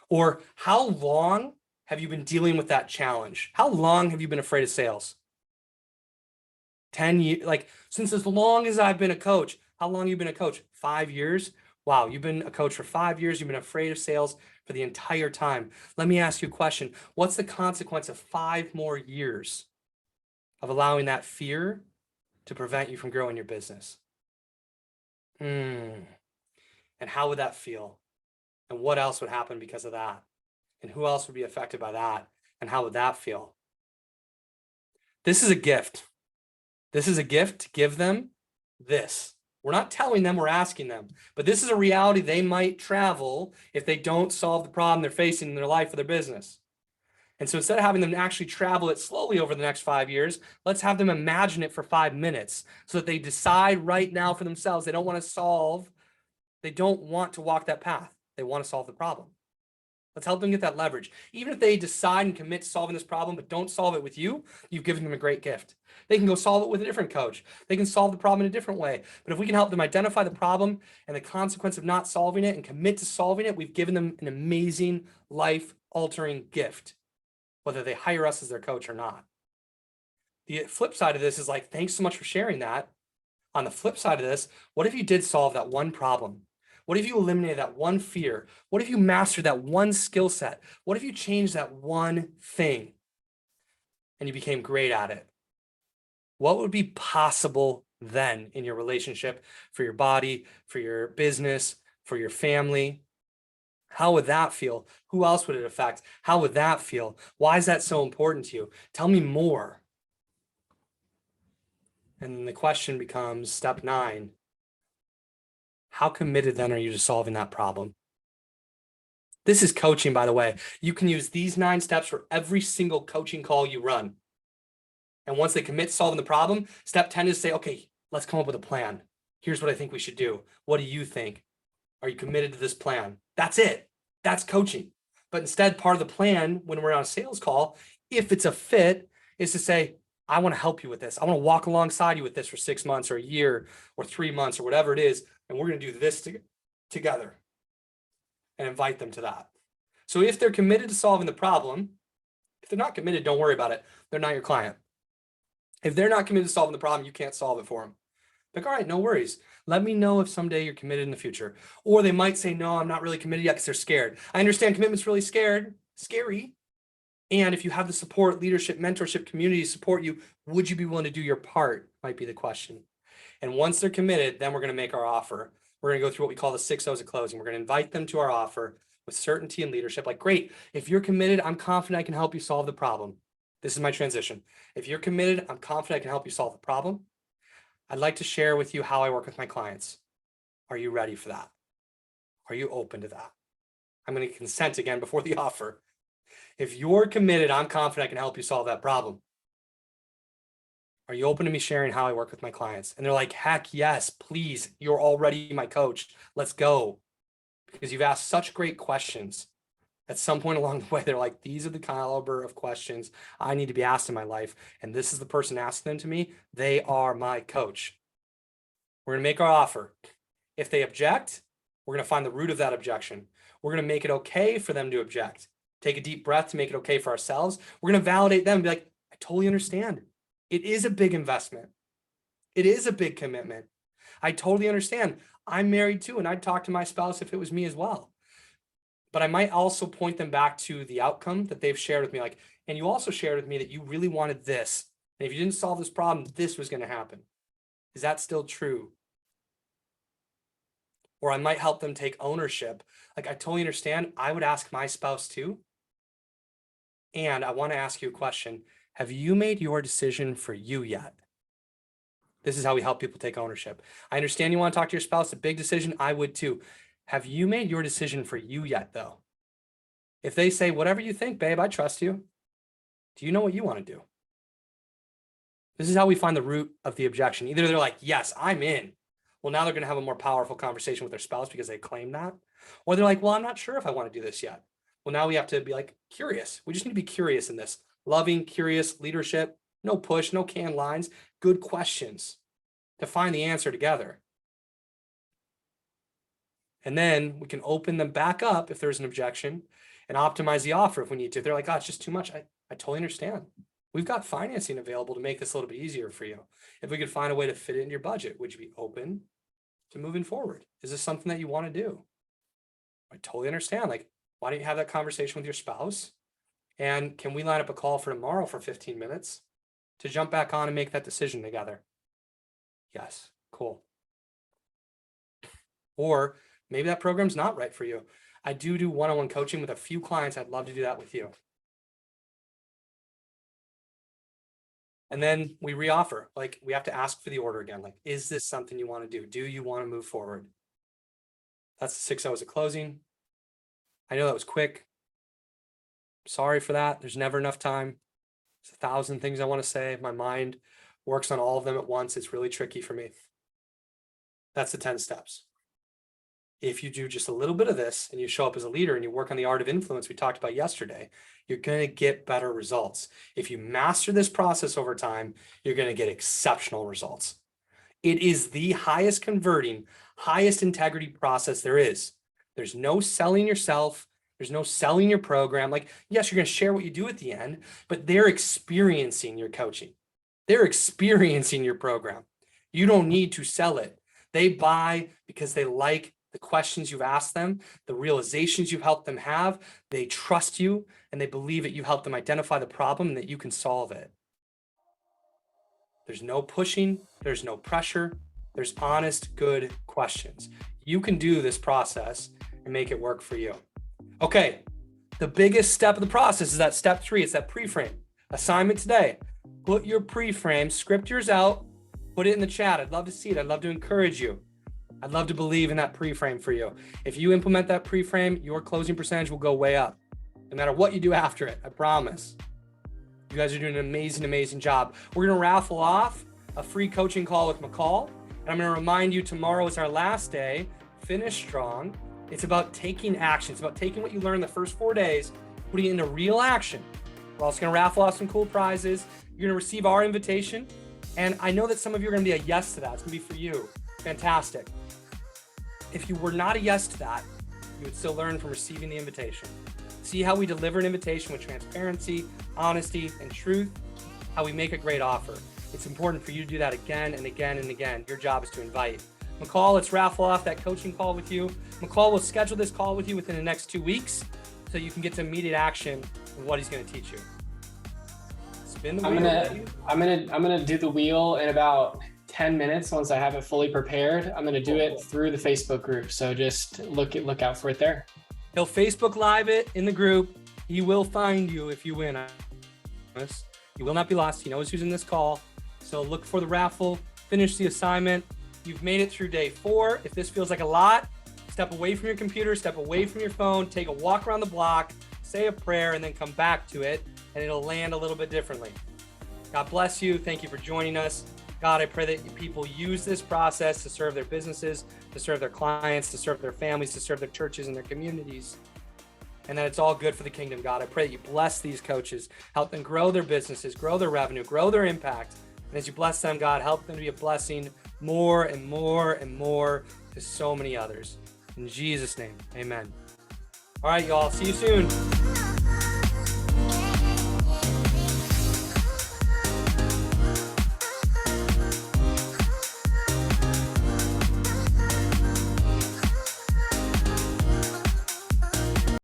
Or how long have you been dealing with that challenge? How long have you been afraid of sales? 10 years, like since as long as I've been a coach. How long have you been a coach? 5 years? Wow, you've been a coach for 5 years. You've been afraid of sales for the entire time. Let me ask you a question. What's the consequence of 5 more years of allowing that fear to prevent you from growing your business? And how would that feel? And what else would happen because of that? And who else would be affected by that? And how would that feel? This is a gift. This is a gift to give them this. We're not telling them, we're asking them. But this is a reality they might travel if they don't solve the problem they're facing in their life or their business. And so instead of having them actually travel it slowly over the next 5 years, let's have them imagine it for 5 minutes so that they decide right now for themselves. They don't want to walk that path. They want to solve the problem. Let's help them get that leverage. Even if they decide and commit to solving this problem, but don't solve it with you, you've given them a great gift. They can go solve it with a different coach. They can solve the problem in a different way. But if we can help them identify the problem and the consequence of not solving it and commit to solving it, we've given them an amazing life-altering gift, whether they hire us as their coach or not. The flip side of this is like, thanks so much for sharing that. On the flip side of this, what if you did solve that one problem? What if you eliminated that one fear? What if you mastered that one skill set? What if you changed that one thing and you became great at it? What would be possible then in your relationship, for your body, for your business, for your family? How would that feel? Who else would it affect? How would that feel? Why is that so important to you? Tell me more. And the question becomes, step 9, how committed then are you to solving that problem? This is coaching, by the way. You can use these 9 steps for every single coaching call you run. And once they commit to solving the problem, step 10 is to say, okay, let's come up with a plan. Here's what I think we should do. What do you think? Are you committed to this plan? That's it. That's coaching. But instead, part of the plan when we're on a sales call, if it's a fit, is to say, I want to help you with this. I want to walk alongside you with this for 6 months or a year or 3 months or whatever it is. And we're going to do this together and invite them to that. So if they're committed to solving the problem, if they're not committed, don't worry about it. They're not your client. If they're not committed to solving the problem, you can't solve it for them. Like, all right, no worries. Let me know if someday you're committed in the future. Or they might say, no, I'm not really committed yet because they're scared. I understand commitment's really scary. And if you have the support, leadership, mentorship, community support you, would you be willing to do your part? Might be the question. And once they're committed, then we're going to make our offer. We're going to go through what we call the 6 O's of closing. We're going to invite them to our offer with certainty and leadership. Like, great, if you're committed, I'm confident I can help you solve the problem. This is my transition. If you're committed, I'm confident I can help you solve the problem. I'd like to share with you how I work with my clients. Are you ready for that? Are you open to that? I'm going to consent again before the offer. If you're committed, I'm confident I can help you solve that problem. Are you open to me sharing how I work with my clients? And they're like, heck yes, please. You're already my coach. Let's go. Because you've asked such great questions. At some point along the way, they're like, these are the caliber of questions I need to be asked in my life. And this is the person asking them to me. They are my coach. We're going to make our offer. If they object, we're going to find the root of that objection. We're going to make it okay for them to object. Take a deep breath to make it okay for ourselves. We're going to validate them and be like, I totally understand. It is a big investment. It is a big commitment. I totally understand. I'm married too, and I'd talk to my spouse if it was me as well. But I might also point them back to the outcome that they've shared with me. Like, and you also shared with me that you really wanted this. And if you didn't solve this problem, this was going to happen. Is that still true? Or I might help them take ownership. Like, I totally understand. I would ask my spouse too. And I want to ask you a question. Have you made your decision for you yet? This is how we help people take ownership. I understand you want to talk to your spouse, a big decision. I would too. Have you made your decision for you yet, though? If they say, whatever you think, babe, I trust you. Do you know what you want to do? This is how we find the root of the objection. Either they're like, yes, I'm in. Well, now they're going to have a more powerful conversation with their spouse because they claim that. Or they're like, well, I'm not sure if I want to do this yet. Well, now we have to be like curious. We just need to be curious in this. Loving, curious leadership, no push, no canned lines, good questions to find the answer together. And then we can open them back up if there's an objection and optimize the offer if we need to. If they're like, oh, it's just too much. I totally understand. We've got financing available to make this a little bit easier for you. If we could find a way to fit it in your budget, would you be open to moving forward? Is this something that you want to do? I totally understand. Like, why don't you have that conversation with your spouse? And can we line up a call for tomorrow for 15 minutes to jump back on and make that decision together? Yes, cool. Or maybe that program's not right for you. I do one-on-one coaching with a few clients. I'd love to do that with you. And then we reoffer. Like, we have to ask for the order again. Like, is this something you want to do? Do you want to move forward? That's the 6 hours of closing. I know that was quick. Sorry for that. There's never enough time. There's 1,000 things I want to say. My mind works on all of them at once. It's really tricky for me. That's the 10 steps. If you do just a little bit of this and you show up as a leader and you work on the art of influence we talked about yesterday, you're going to get better results. If you master this process over time, you're going to get exceptional results. It is the highest converting, highest integrity process there is. There's no selling yourself. There's no selling your program. Like, yes, you're going to share what you do at the end, but they're experiencing your coaching. They're experiencing your program. You don't need to sell it. They buy because they like the questions you've asked them, the realizations you've helped them have. They trust you and they believe that you helped them identify the problem and that you can solve it. There's no pushing. There's no pressure. There's honest, good questions. You can do this process and make it work for you. Okay, the biggest step of the process is that step 3. It's that pre-frame. Assignment today. Put your pre-frame, script yours out, put it in the chat. I'd love to see it. I'd love to encourage you. I'd love to believe in that pre-frame for you. If you implement that pre-frame, your closing percentage will go way up. No matter what you do after it, I promise. You guys are doing an amazing, amazing job. We're going to raffle off a free coaching call with McCall. And I'm going to remind you, tomorrow is our last day. Finish strong. It's about taking action. It's about taking what you learned the first 4 days, putting it into real action. We're also going to raffle off some cool prizes. You're going to receive our invitation. And I know that some of you are going to be a yes to that. It's going to be for you. Fantastic. If you were not a yes to that, you would still learn from receiving the invitation. See how we deliver an invitation with transparency, honesty, and truth, how we make a great offer. It's important for you to do that again and again and again. Your job is to invite. McCall, let's raffle off that coaching call with you. McCall will schedule this call with you within the next 2 weeks so you can get to immediate action with what he's going to teach you. Spin the wheel. I'm gonna do the wheel in about 10 minutes. Once I have it fully prepared, I'm gonna do it through the Facebook group. So just look out for it there. He'll Facebook Live it in the group. He will find you if you win. I promise. You will not be lost. He knows who's in this call. So look for the raffle, finish the assignment. You've made it through day 4. If this feels like a lot, step away from your computer, step away from your phone, take a walk around the block, say a prayer, and then come back to it, and it'll land a little bit differently. God bless you. Thank you for joining us. God, I pray that people use this process to serve their businesses, to serve their clients, to serve their families, to serve their churches and their communities, and that it's all good for the kingdom. God, I pray that you bless these coaches, help them grow their businesses, grow their revenue, grow their impact. And as you bless them, God, help them to be a blessing more and more and more to so many others. In Jesus' name, amen. All right, y'all. See you soon.